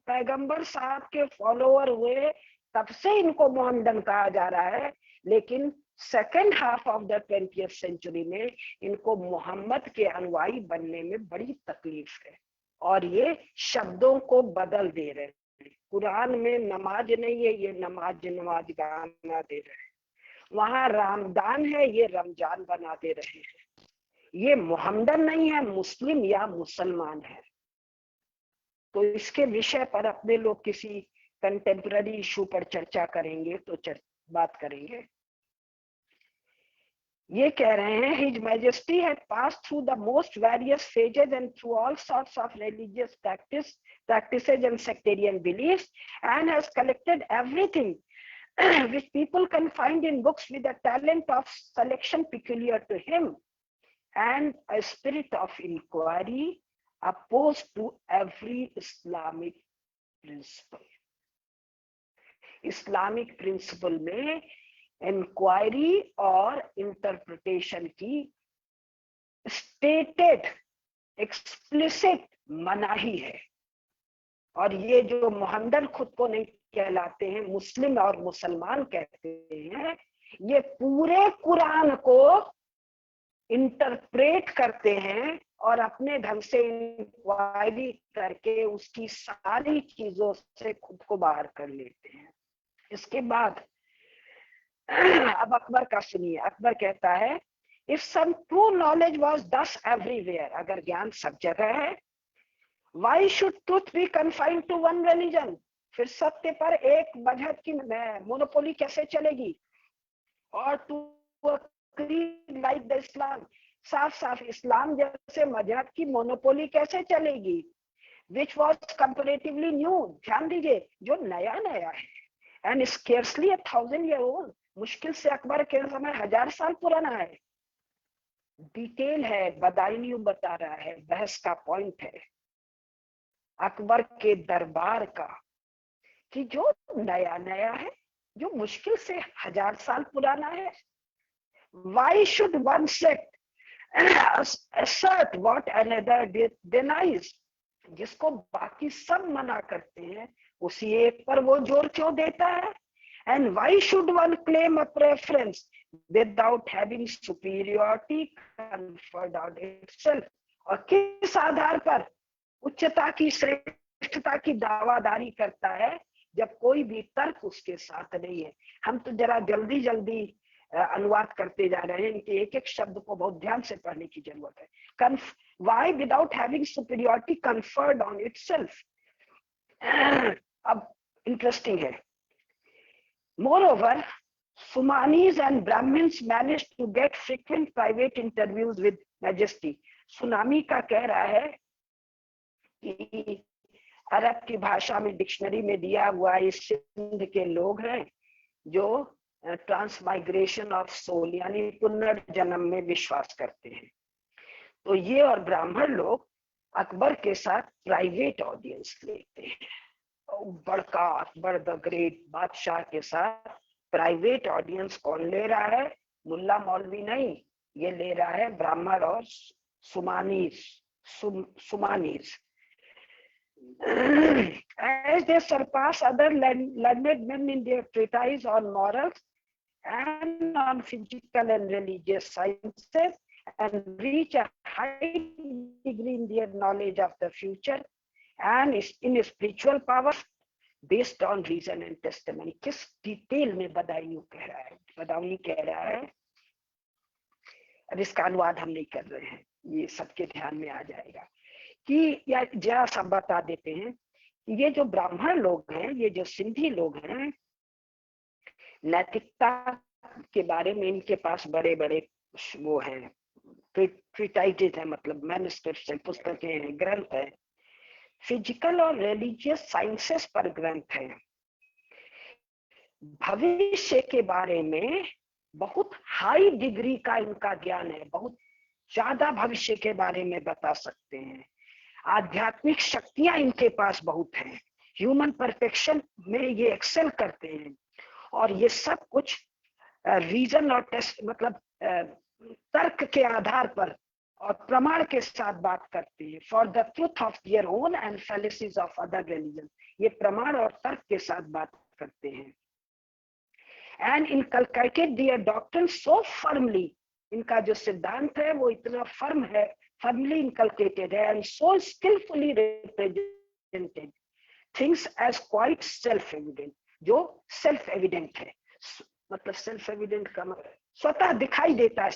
पैगंबर साहब के फॉलोअर हुए तब से इनको मोहम्मदन कहा जा रहा है। लेकिन second half of the 20th century में इनको मोहम्मद के अनुयायी बनने में बड़ी तकलीफ है और ये शब्दों को बदल दे रहे हैं। कुरान में नमाज नहीं है, ये नमाज गाना दे रहे हैं। वहां रामदान है, ये रमजान बना दे रहे हैं। ये मोहम्मदन नहीं है, मुस्लिम या मुसलमान है। तो इसके विषय पर अपने लोग किसी कंटेम्पररी इशू पर चर्चा करेंगे तो बात करेंगे। ये कह रहे हैं, His Majesty had passed through the most various phases and through all sorts of religious practices and sectarian beliefs, and has collected everything which people can find in books with a talent of selection peculiar to him and a spirit of inquiry opposed to every Islamic principle। Islamic principle में इंक्वायरी और इंटरप्रिटेशन की स्टेटेड एक्सप्लिसिट मनाही है। और ये जो मोहम्मदन खुद को नहीं कहलाते हैं, मुस्लिम और मुसलमान कहते हैं, ये पूरे कुरान को इंटरप्रेट करते हैं और अपने ढंग से इंक्वायरी करके उसकी सारी चीजों से खुद को बाहर कर लेते हैं। इसके बाद अब अकबर का सुनिए। अकबर कहता है, if some true knowledge was thus everywhere, अगर ज्ञान सब जगह है Why should truth be confined to one religion? फिर सत्य पर एक मजहब की मोनोपोली कैसे चलेगी? और to a creed like the Islam, साफ साफ इस्लाम जैसे मजहब की मोनोपोली कैसे चलेगी? Which was comparatively new, ध्यान दीजिए, जो नया नया है, and scarcely 1,000 year old, मुश्किल से अकबर के समय 1000 साल पुराना है। डिटेल है, बदायूं बता रहा है, बहस का पॉइंट है अकबर के दरबार का, कि जो नया नया है, जो मुश्किल से 1000 साल पुराना है। Why should one sect assert what another denies? जिसको बाकी सब मना करते हैं, उसी एक पर वो जोर क्यों देता है? And why should one claim a preference without having superiority conferred on itself? और किस आधार पर उच्चता की, श्रेष्ठता की दावादारी करता है जब कोई भी तर्क उसके साथ नहीं है? हम तो जरा जल्दी जल्दी अनुवाद करते जा रहे हैं, इनके एक एक शब्द को बहुत ध्यान से पढ़ने की जरूरत है। Why without having superiority conferred on itself? अब इंटरेस्टिंग है। Moreover, Sumanis and Brahmins managed to get frequent private interviews with Majesty. Tsunami का कह रहा है कि अरब की भाषा में डिक्शनरी में दिया हुआ इस सिंध के लोग हैं जो ट्रांसमाइग्रेशन ऑफ सोल यानी पुनर्जन्म में विश्वास करते हैं। तो ये और ब्राह्मण लोग अकबर के साथ प्राइवेट ऑडियंस लेते हैं। बड़का अकबर द ग्रेट बादशाह के साथ प्राइवेट ऑडियंस कौन ले रहा है? मुल्ला मौलवी नहीं, ये ले रहा है ब्राह्मण और सुमानीज। As they surpass other learned men in their treatise on morals and on physical and religious sciences, and reach a high degree in their knowledge of the future and in spiritual power based on reason and testimony. किस डिटेल में बदायूं कह रहा है, बदायूं कह रहा है। अब इसका अनुवाद हम नहीं कर रहे हैं, ये सबके ध्यान में आ जाएगा कि या जरा सा बता देते हैं कि ये जो ब्राह्मण लोग हैं, ये जो सिंधी लोग हैं, नैतिकता के बारे में इनके पास बड़े बड़े वो हैं, ट्रीटाइजेस है, मतलब मैन्युस्क्रिप्ट्स हैं, पुस्तकें हैं, ग्रंथ है। फिजिकल और रिलीजियस साइंसेस पर ग्रंथ है। भविष्य के बारे में बहुत हाई डिग्री का इनका ज्ञान है, बहुत ज्यादा भविष्य के बारे में बता सकते हैं। आध्यात्मिक शक्तियां इनके पास बहुत हैं, ह्यूमन परफेक्शन में ये एक्सेल करते हैं। और ये सब कुछ रीजन और टेस्ट मतलब तर्क के आधार पर और प्रमाण के साथ बात करते हैं। For the truth of their own and fallacies of other religion, ये प्रमाण और तर्क के साथ बात करते हैं। And inculcated their doctrine so firmly, इनका जो सिद्धांत है वो इतना फर्म है, फर्मली इनकलकेटेड है, and so skilfully represented things as quite self evident, जो सेल्फ एविडेंट है। मतलब सेल्फ एविडेंट का मतलब स्वतः दिखाई देता है,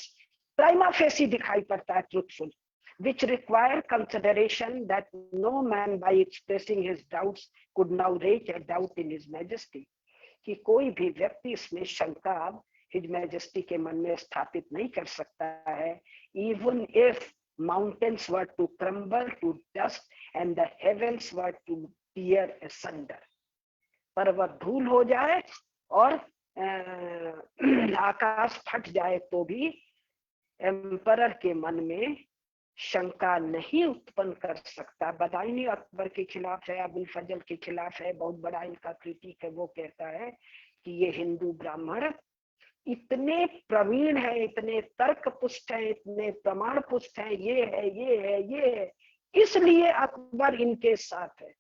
प्राइमा फेसी दिखाई पड़ता है, truthful, which require consideration that no man by expressing his doubts could now raise a doubt in his majesty, कि कोई भी व्यक्ति इसमें शंका हिज मैजेस्टी के मन में स्थापित नहीं कर सकता है। even if mountains were to crumble to dust and the heavens were to tear asunder, पर्वत धूल हो जाए और आकाश फट जाए तो भी एम्परर के मन में शंका नहीं उत्पन्न कर सकता। बदायूं अकबर के खिलाफ है, अबुल फजल के खिलाफ है, बहुत बड़ा इनका क्रिटिक है। वो कहता है कि ये हिंदू ब्राह्मण इतने प्रवीण है, इतने तर्क पुष्ट है, इतने प्रमाण पुष्ट है, ये है, ये है, ये है, इसलिए अकबर इनके साथ है।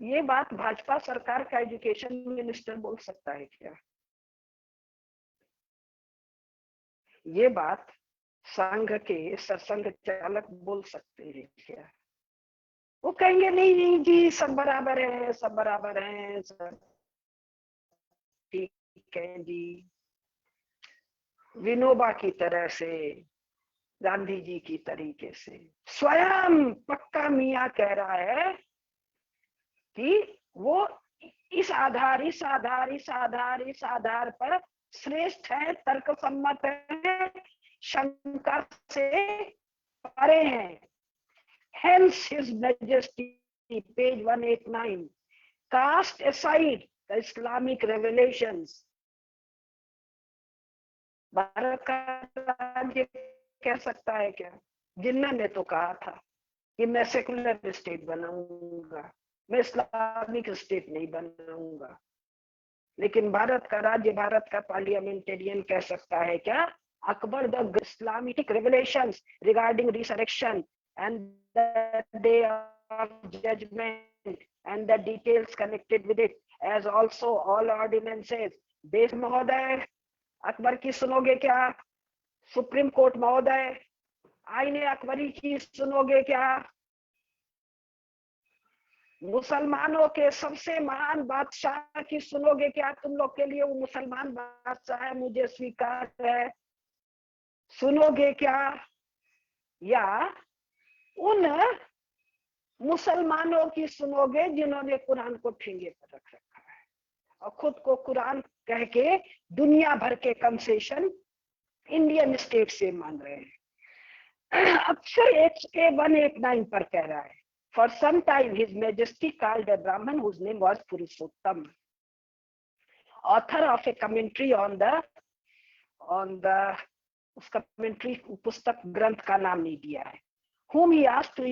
ये बात भाजपा सरकार का एजुकेशन मिनिस्टर बोल सकता है क्या? ये बात संघ के सरसंघ चालक बोल सकते हैं क्या? वो कहेंगे नहीं नहीं जी, सब बराबर है, सब बराबर है, सब ठीक है जी। विनोबा की तरह से, गांधी जी की तरीके से स्वयं पक्का राजा मियाँ कह रहा है कि वो इस आधार पर श्रेष्ठ है, तर्क सम्मत है, शंका से परे हैं। Hence his majesty, page 189, cast aside the Islamic revelations. Bharat का राज्य कह सकता है क्या? जिन्ना ने तो कहा था कि मैं सेकुलर स्टेट बनाऊंगा, मैं इस्लामिक स्टेट नहीं बनाऊंगा। लेकिन भारत का राज्य, भारत का पार्लियामेंटेरियन कह सकता है क्या? Akbar the Islamic revelations regarding resurrection and the day of judgment and the details connected with it, as also all ordinances. देश महोदय, अकबर की सुनोगे क्या? सुप्रीम कोर्ट महोदय, आईने अकबरी की सुनोगे क्या? मुसलमानों के सबसे महान बादशाह की सुनोगे क्या? तुम लोग के लिए वो मुसलमान बादशाह है, मुझे स्वीकार है, सुनोगे क्या? या उन मुसलमानों की सुनोगे जिन्होंने कुरान को ठेंगे पर रख रखा है और खुद को कुरान कह के दुनिया भर के कंसेशन इंडियन स्टेट से मांग रहे हैं? अक्षर 189 पर कह रहा है, for some time his majesty called a Brahman whose name was Purushottam, author of a commentary on the उस कमेंट्री पुस्तक ग्रंथ का नाम नहीं दिया है, whom he asked to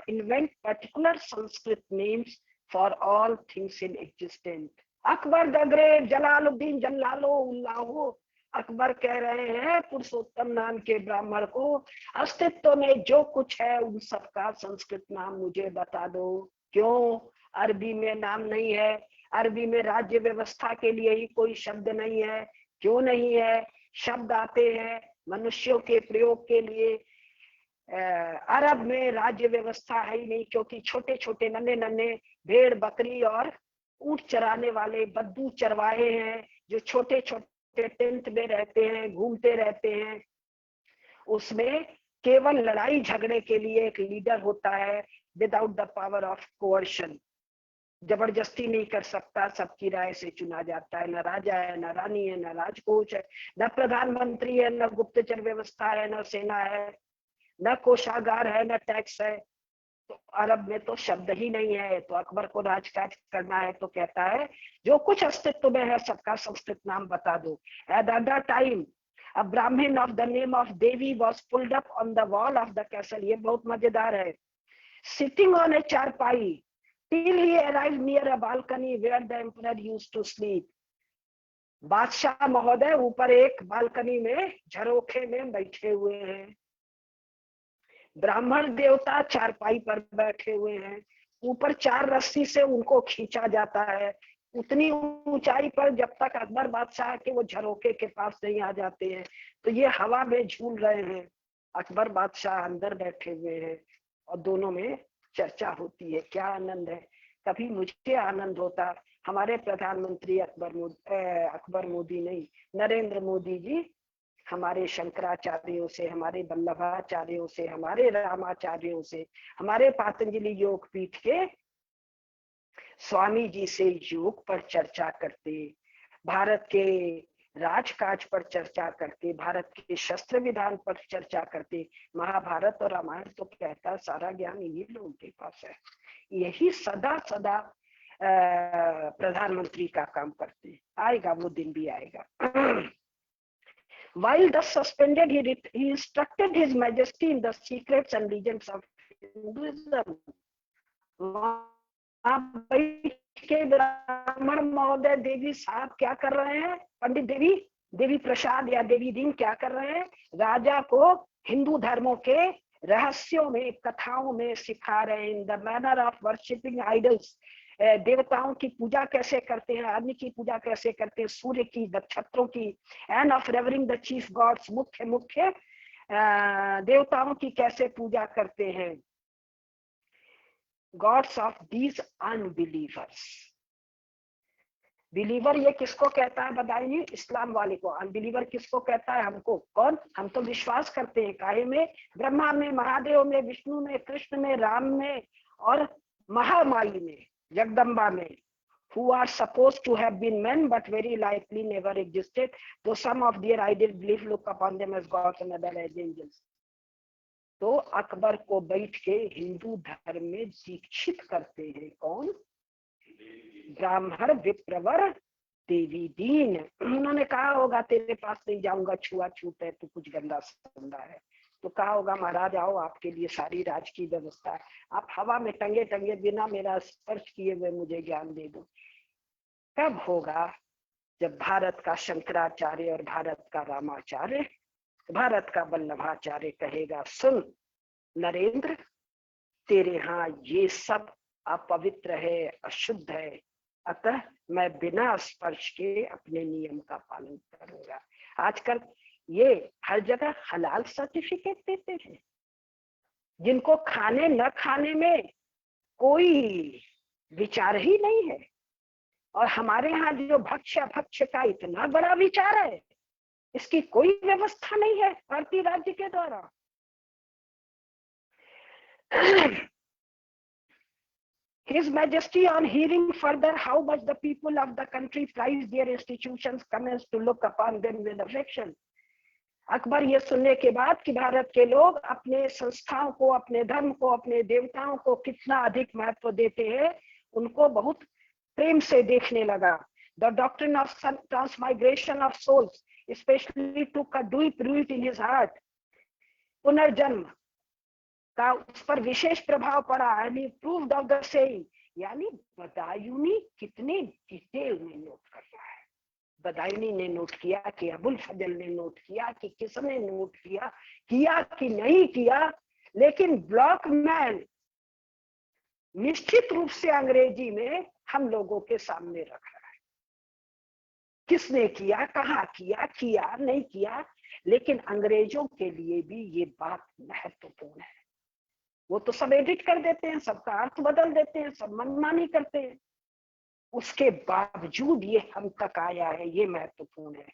invent particular Sanskrit names for all things in existence. Akbar the great, Jalaluddin जल्लालो उल्लाहो, अकबर कह रहे हैं पुरुषोत्तम नाम के ब्राह्मण को अस्तित्व में जो कुछ है उन सबका संस्कृत नाम मुझे बता दो। क्यों? अरबी में नाम नहीं है, अरबी में राज्य व्यवस्था के लिए ही कोई शब्द नहीं है। क्यों नहीं है? शब्द आते हैं मनुष्यों के प्रयोग के लिए, अरब में राज्य व्यवस्था है ही नहीं, क्योंकि छोटे छोटे नन्हे नन्हे भेड़ बकरी और ऊंट चराने वाले बद्दू चरवाहे हैं जो छोटे छोटे टेंट में रहते हैं, घूमते रहते हैं। उसमें केवल लड़ाई झगड़े के लिए एक लीडर होता है, without the power of coercion. जबरदस्ती नहीं कर सकता, सबकी राय से चुना जाता है। न राजा है, न रानी है, न राजकोष है, न प्रधानमंत्री है, न गुप्तचर व्यवस्था है, न सेना है, न कोषागार है, न टैक्स है। तो अरब में तो शब्द ही नहीं है। तो अकबर को राजकाज करना है तो कहता है जो कुछ अस्तित्व में है सबका संस्कृत नाम बता दो। At that time a Brahmin of the name of Devi was pulled up on the wall of the castle. ये बहुत मजेदार है। Sitting on a चारपाई till he arrived near a balcony where the emperor used to sleep. बादशाह महोदय ऊपर एक बालकनी में झरोखे में बैठे हुए हैं, ब्राह्मण देवता चारपाई पर बैठे हुए हैं, ऊपर 4 रस्सी से उनको खींचा जाता है। उतनी ऊंचाई पर जब तक अकबर बादशाह के वो झरोके के पास नहीं आ जाते हैं तो ये हवा में झूल रहे हैं। अकबर बादशाह अंदर बैठे हुए हैं और दोनों में चर्चा होती है। क्या आनंद है! कभी मुझे आनंद होता हमारे प्रधानमंत्री अकबर मोदी नहीं, नरेंद्र मोदी जी हमारे शंकराचार्यों से, हमारे वल्लभाचार्यों से, हमारे रामाचार्यों से, हमारे पातंजलि योग पीठ के स्वामी जी से योग पर चर्चा करते, भारत के राजकाज पर चर्चा करते, भारत के शस्त्र विधान पर चर्चा करते। महाभारत और रामायण तो कहता सारा ज्ञान इन्हीं लोगों के पास है। यही सदा सदा प्रधानमंत्री का काम करते। आएगा वो दिन भी आएगा। While thus suspended, he instructed his majesty in the secrets and legends of Hinduism. के ब्राह्मण महोदय देवी साहब क्या कर रहे हैं? पंडित देवी प्रसाद या देवी दीन क्या कर रहे हैं? राजा को हिंदू धर्मों के रहस्यों में, कथाओं में सिखा रहे हैं। In the manner of worshipping idols, देवताओं की पूजा कैसे करते हैं, अग्नि की पूजा कैसे करते हैं, सूर्य की, नक्षत्रों की, and of revering the chief gods, मुख्य देवताओं की कैसे पूजा करते हैं। Gods of these unbelievers, believer ये किसको कहता है बदायूनी? इस्लाम वाले को। अनबिलीवर किसको कहता है? हमको। कौन? हम तो विश्वास करते हैं काहे में? ब्रह्मा में, महादेव में, विष्णु में, कृष्ण में, राम में और महामाई में, जगदम्बा में, who are supposed to have been men but very likely never existed, though some of their ideal belief look upon them as gods and other as angels. तो अकबर को बैठ के हिंदू धर्म में दीक्षित करते हैं कौन? ब्राह्मण विप्रवर देवी दीन। उन्होंने कहा होगा तेरे पास नहीं जाऊंगा, छुआछूत है, तू कुछ गंदा संदा है। तो कहा होगा महाराज आओ, आपके लिए सारी राज की व्यवस्था है, आप हवा में टंगे टंगे बिना मेरा स्पर्श किए हुए मुझे ज्ञान दे दो। कब होगा? जब भारत का शंकराचार्य और भारत का रामाचार्य, भारत का वल्लभाचार्य कहेगा सुन नरेंद्र, तेरे यहाँ ये सब अपवित्र है, अशुद्ध है, अतः मैं बिना स्पर्श के अपने नियम का पालन करूंगा। आजकल ये हर जगह हलाल सर्टिफिकेट देते हैं, जिनको खाने न खाने में कोई विचार ही नहीं है। और हमारे यहाँ जो भक्ष्य अभक्ष्य का इतना बड़ा विचार है, इसकी कोई व्यवस्था नहीं है भारतीय राज्य के द्वारा। His Majesty, on hearing further how much the people of the country prize their institutions, commenced to look upon them with affection. Akbar ये सुनने के बाद कि भारत के लोग अपने संस्थाओं को, अपने धर्म को, अपने देवताओं को कितना अधिक महत्व देते हैं, उनको बहुत प्रेम से देखने लगा। The doctrine of transmigration of souls especially took a deep root in his heart. पुनर्जन्म का उस पर विशेष प्रभाव पड़ा। and he proved of the same, यानी बदायूनी कितने डिटेल में नोट कर रहा है। बदायूनी ने नोट किया कि अबुल फजल ने नोट किया कि किसने नोट किया कि नहीं किया, लेकिन ब्लॉकमैन निश्चित रूप से अंग्रेजी में हम लोगों के सामने रख रहा है। किसने किया, कहाँ किया नहीं किया, लेकिन अंग्रेजों के लिए भी ये बात महत्वपूर्ण है। वो तो सब एडिट कर देते हैं, सबका अर्थ बदल देते हैं, सब मनमानी करते हैं, उसके बावजूद ये हम तक आया है, ये महत्वपूर्ण है।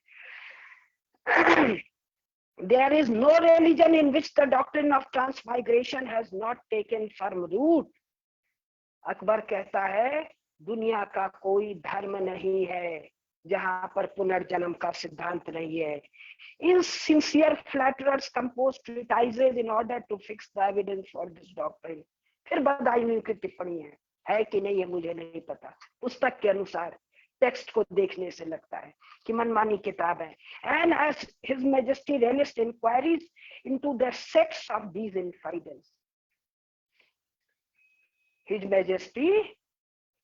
There is no religion in which the doctrine of transmigration has not taken firm root. Akbar कहता है दुनिया का कोई धर्म नहीं है जहां पर पुनर्जन्म का सिद्धांत नहीं है। Insincere flatterers composed treatises in order to fix the evidence for this doctrine. फिर बदायूनी की टिप्पणी है कि नहीं, ये मुझे नहीं पता। पुस्तक के अनुसार टेक्स्ट को देखने से लगता है कि मनमानी किताब है। And as His Majesty relished inquiries into the sects of these infidels, His Majesty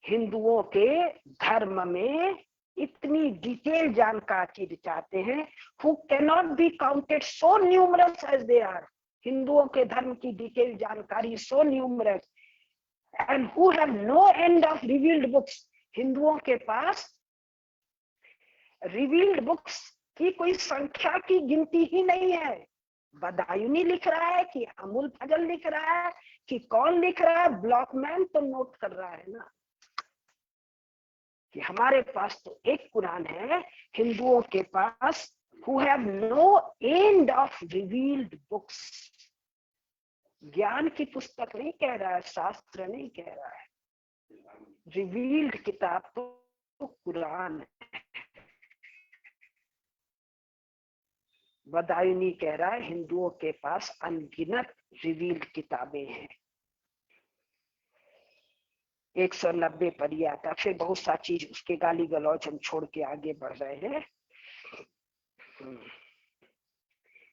हिंदुओं के धर्म में इतनी डिटेल जानकारी चाहते हैं, who cannot be counted so numerous as they are. हिंदुओं के धर्म की डिटेल जानकारी so numerous and who have no end of revealed books. हिंदुओं के पास revealed books की कोई संख्या की गिनती ही नहीं है। बदायूनी लिख रहा है कि अमूल फजल लिख रहा है कि कौन लिख रहा है? ब्लॉकमैन तो नोट कर रहा है ना कि हमारे पास तो एक कुरान है, हिंदुओं के पास who have no end of revealed books. ज्ञान की पुस्तक नहीं कह रहा है, शास्त्र नहीं कह रहा है, रिवील्ड किताब तो कुरान है। बदायूनी कह रहा है हिंदुओं के पास अनगिनत रिवील्ड किताबें हैं। 190 पर ही आता, फिर बहुत सा चीज उसके गाली गलौज हम छोड़ के आगे बढ़ रहे हैं।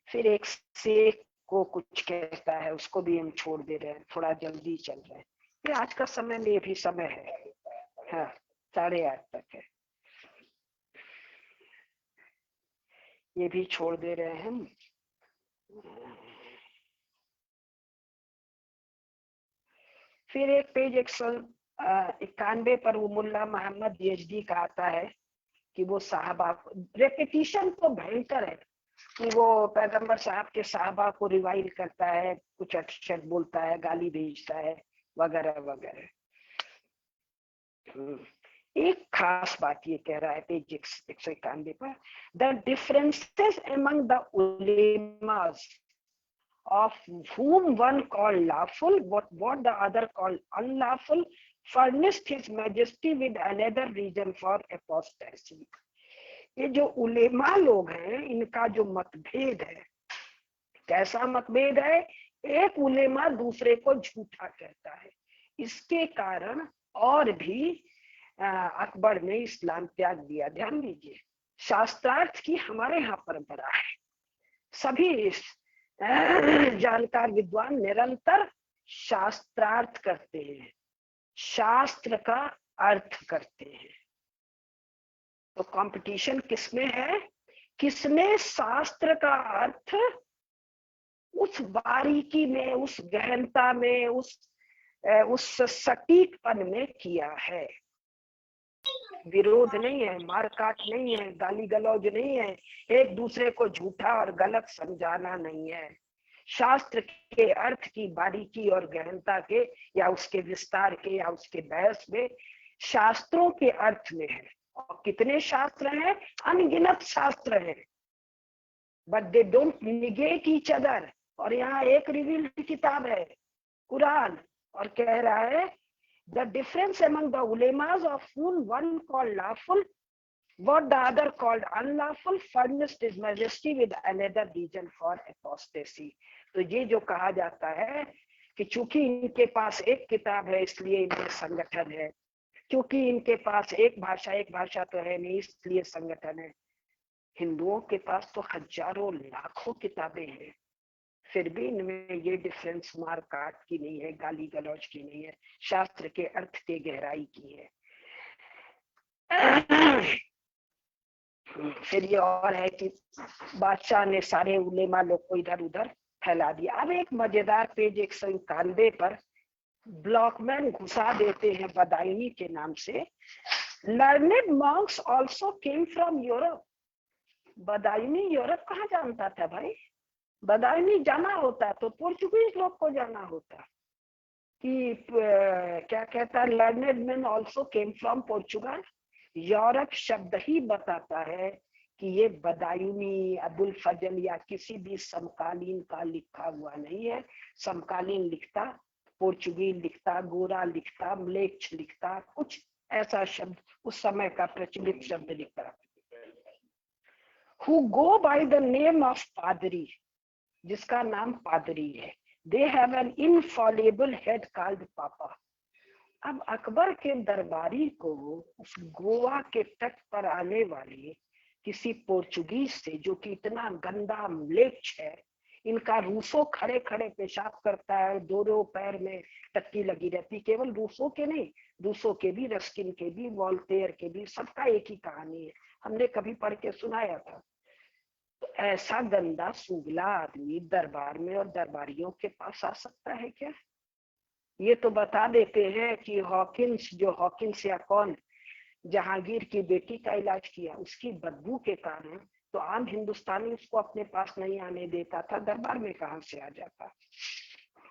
फिर एक से को कुछ कहता है, उसको भी हम छोड़ दे रहे हैं, थोड़ा जल्दी चल रहे हैं। ये आज का समय में ये भी समय है, हाँ 8:30 तक है, ये भी छोड़ दे रहे हैं हम। फिर एक पेज 191 पर वो मुल्ला मोहम्मद यजदी का आता है कि वो साहबा, रेपिटिशन तो भयंकर है कि वो पैगंबर साहब के साहबा को रिवाइल करता है, कुछ अक्षर बोलता है, गाली भेजता है वगैरह वगैरह। एक खास बात ये कह रहा है पेज 191 पर, the differences among the ulemas of whom one called lawful, what the other called unlawful, furnished his majesty with another reason for apostasy. ये जो उलेमा लोग हैं, इनका जो मतभेद है, कैसा मतभेद है? एक उलेमा दूसरे को झूठा कहता है, इसके कारण और भी अकबर ने इस्लाम त्याग दिया। ध्यान दीजिए, शास्त्रार्थ की हमारे यहाँ परंपरा है। सभी जानकार विद्वान निरंतर शास्त्रार्थ करते हैं, शास्त्र का अर्थ करते हैं। तो कंपटीशन किसमें है? किसने शास्त्र का अर्थ उस बारीकी में, उस गहनता में, उस सटीकपन में किया है। विरोध नहीं है, मारकाट नहीं है, गाली गलौज नहीं है, एक दूसरे को झूठा और गलत समझाना नहीं है। शास्त्र के अर्थ की बारीकी और गहनता के, या उसके विस्तार के, या उसके बहस में, शास्त्रों के अर्थ में है। और कितने शास्त्र हैं? अनगिनत शास्त्र हैं, but they don't negate each other. और यहाँ एक रिवील्ड किताब है, कुरान, और कह रहा है the difference among the ulemas of whom one called lawful, what the other called unlawful, furnished his majesty with another reason for apostasy. तो ये जो कहा जाता है कि चूंकि इनके पास एक किताब है इसलिए इनमें संगठन है, क्योंकि इनके पास एक भाषा तो है नहीं इसलिए संगठन है। हिंदुओं के पास तो हजारों लाखों किताबें हैं, फिर भी इनमें ये डिफरेंस मार काट की नहीं है, गाली गलौज की नहीं है, शास्त्र के अर्थ के गहराई की है। फिर ये और है कि बादशाह ने सारे उलेमा लोग को इधर उधर फैला दिया। अब एक मजेदार पेज 191 पर ब्लॉकमैन घुसा देते हैं बदायूनी के नाम से, learned Monks also came from Europe. Badayuni Europe कहाँ जानता था भाई? बदायूनी जाना होता तो पोर्चुगीज लोग को जाना होता कि क्या कहता है, learned man also came from Portugal. Europe शब्द ही बताता है कि ये बदायूनी, अबुल फजल या किसी भी समकालीन का लिखा हुआ नहीं है। समकालीन लिखता पोर्चुगीज लिखता, गोरा लिखता, म्लेच्छ लिखता, कुछ ऐसा शब्द उस समय का प्रचलित शब्द लिखता। Who go by the name of पादरी, जिसका नाम पादरी है। They have an infallible head called पापा। अब अकबर के दरबारी को उस गोवा के तट पर आने वाले किसी पोर्चुगीज से, जो कि इतना गंदा म्लेच्छ है, इनका रूसो खड़े खड़े पेशाब करता है, दोनों पैर में टट्टी लगी रहती। केवल रूसो के नहीं, रूसो के भी, रस्किन के भी, वॉल्टेयर के भी, सबका एक ही कहानी है, हमने कभी पढ़ के सुनाया था। तो ऐसा गंदा सूगला आदमी दरबार में और दरबारियों के पास आ सकता है क्या? ये तो बता देते हैं कि हॉकिंस या कौन, जहांगीर की बेटी का इलाज किया, उसकी बदबू के कारण तो आम हिंदुस्तानी उसको अपने पास नहीं आने देता था, दरबार में कहां से आ जाता।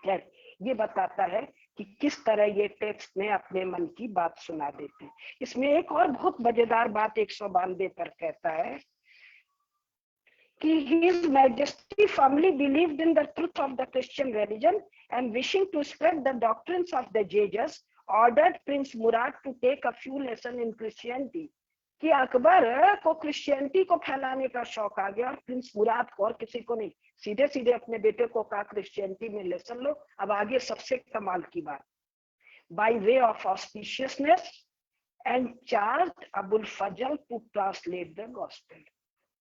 खैर, ये बताता है कि किस तरह ये टेक्स्ट में अपने मन की बात सुना देते हैं। इसमें एक और बहुत मजेदार बात 192 पर कहता है कि His Majesty firmly believed in the truth of the Christian religion and wishing to spread the doctrines of the Jesus, ordered Prince Murad to take a few lessons in Christianity. कि अकबर को क्रिश्चियनिटी को फैलाने का शौक आ गया और प्रिंस मुराद को, और किसी को नहीं, सीधे सीधे अपने बेटे को कहा क्रिश्चियनिटी में लेसन लो। अब आगे सबसे कमाल की बात, by way of auspiciousness and charged Abul Fazl to translate the gospel।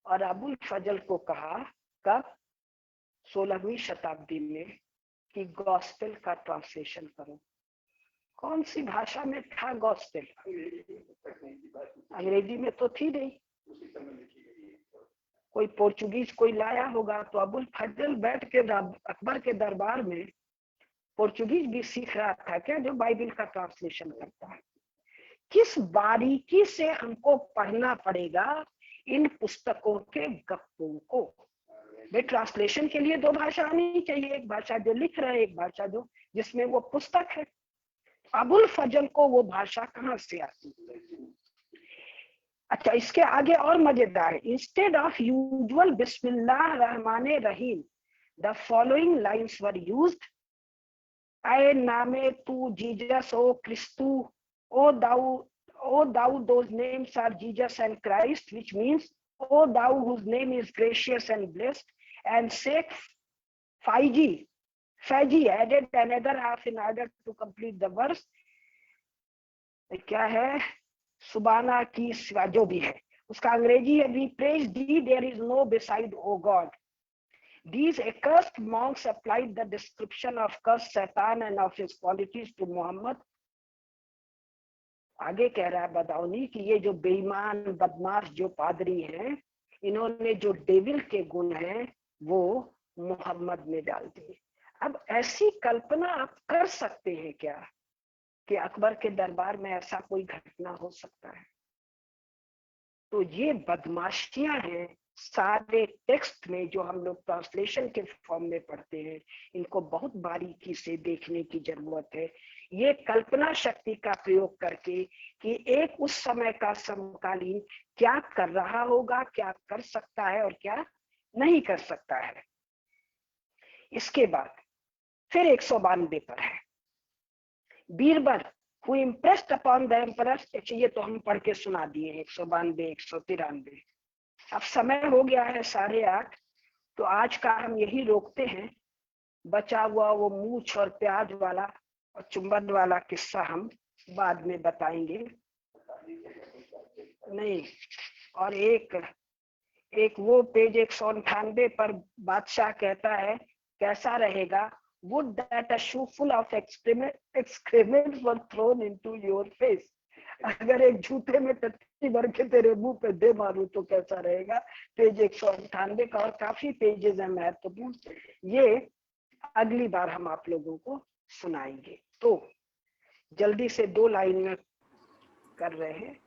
और अबुल फजल को कहा कब? 16वीं शताब्दी में कि गॉस्पेल का ट्रांसलेशन करो। कौन सी भाषा में था गॉस्पेल? अंग्रेजी में तो थी नहीं, कोई पोर्चुगीज कोई लाया होगा। तो अबुल फजल बैठ के अकबर के दरबार में पोर्चुगीज भी सीख रहा था क्या, जो बाइबल का ट्रांसलेशन करता है। किस बारीकी से हमको पढ़ना पड़ेगा इन पुस्तकों के गप्पों को। वे ट्रांसलेशन के लिए दो भाषा आनी चाहिए, एक भाषा जो लिख रहे हैं, एक भाषा जो जिसमें वो पुस्तक है। अबुल फजल को वो भाषा कहाँ से आती है। अच्छा, इसके आगे और मजेदार है। इंस्टेड ऑफ यूजुअल बिस्मिल्लाह रहमान रहीम the following lines were used. आए नामे तू जीसस ओ क्रिस्तु ओ thou those names are Jesus and Christ, which means O thou whose name is gracious and blessed. And Sheikh Faiji added another half in order to complete the verse. क्या है, सुबाना की सिवा जो भी है उसका अंग्रेजी है, we praise thee, there is no beside O God. These accursed monks applied the description of cursed Satan and of his qualities to Muhammad. आगे कह रहा है बदाऊनी कि ये जो बेईमान बदमाश जो पादरी हैं, इन्होंने जो डेविल के गुण हैं वो मोहम्मद में डाल दिए। अब ऐसी कल्पना आप कर सकते हैं क्या कि अकबर के दरबार में ऐसा कोई घटना हो सकता है? तो ये बदमाशियां हैं सारे टेक्स्ट में जो हम लोग ट्रांसलेशन के फॉर्म में पढ़ते हैं, इनको बहुत बारीकी से देखने की जरूरत है। ये कल्पना शक्ति का प्रयोग करके कि एक उस समय का समकालीन क्या कर रहा होगा, क्या कर सकता है और क्या नहीं कर सकता है। इसके बाद फिर 192 पर है, Birbal who impressed upon the emperor। ये तो हम पढ़ के सुना दिए 192 193। अब समय हो गया है 8:30, तो आज का हम यही रोकते हैं। बचा हुआ वो मूछ और प्याज वाला और चुंबन वाला किस्सा हम बाद में बताएंगे। नहीं, और एक वो पेज 198 पर बादशाह कहता है कैसा रहेगा, would that a shoe full of excrement were thrown into your face। अगर एक जूते में टट्टी भर के तेरे मुंह पे दे मारूं तो कैसा रहेगा। पेज 198 का, और काफी पेजेस है महत्वपूर्ण, ये अगली बार हम आप लोगों को सुनाएंगे। तो जल्दी से 2 लाइन में कर रहे हैं।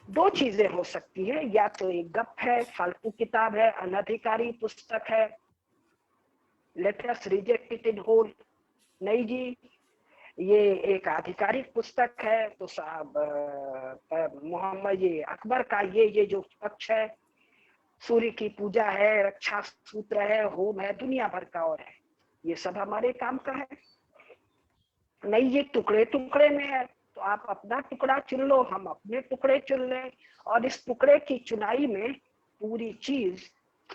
2 चीजें हो सकती है, या तो एक गप है, फालतू किताब है, अनधिकारी पुस्तक है, let us reject it in whole. नहीं जी, ये एक आधिकारिक पुस्तक है, तो साहब मोहम्मद ये अकबर का ये जो पक्ष है, सूर्य की पूजा है, रक्षा सूत्र है, होम है, दुनिया भर का और है, ये सब हमारे काम का है। नहीं, ये टुकड़े टुकड़े में है, तो आप अपना टुकड़ा चुन लो, हम अपने टुकड़े चुन लें, और इस टुकड़े की चुनाई में पूरी चीज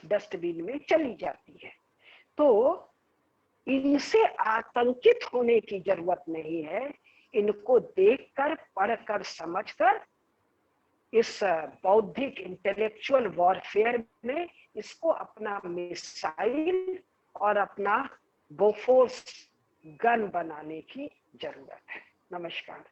डस्टबिन में चली जाती है। तो इनसे आतंकित होने की जरूरत नहीं है, इनको देखकर, पढ़कर, समझकर इस बौद्धिक इंटेलेक्चुअल वॉरफेयर में इसको अपना मिसाइल और अपना बोफोर्स गन बनाने की जरूरत है। नमस्कार।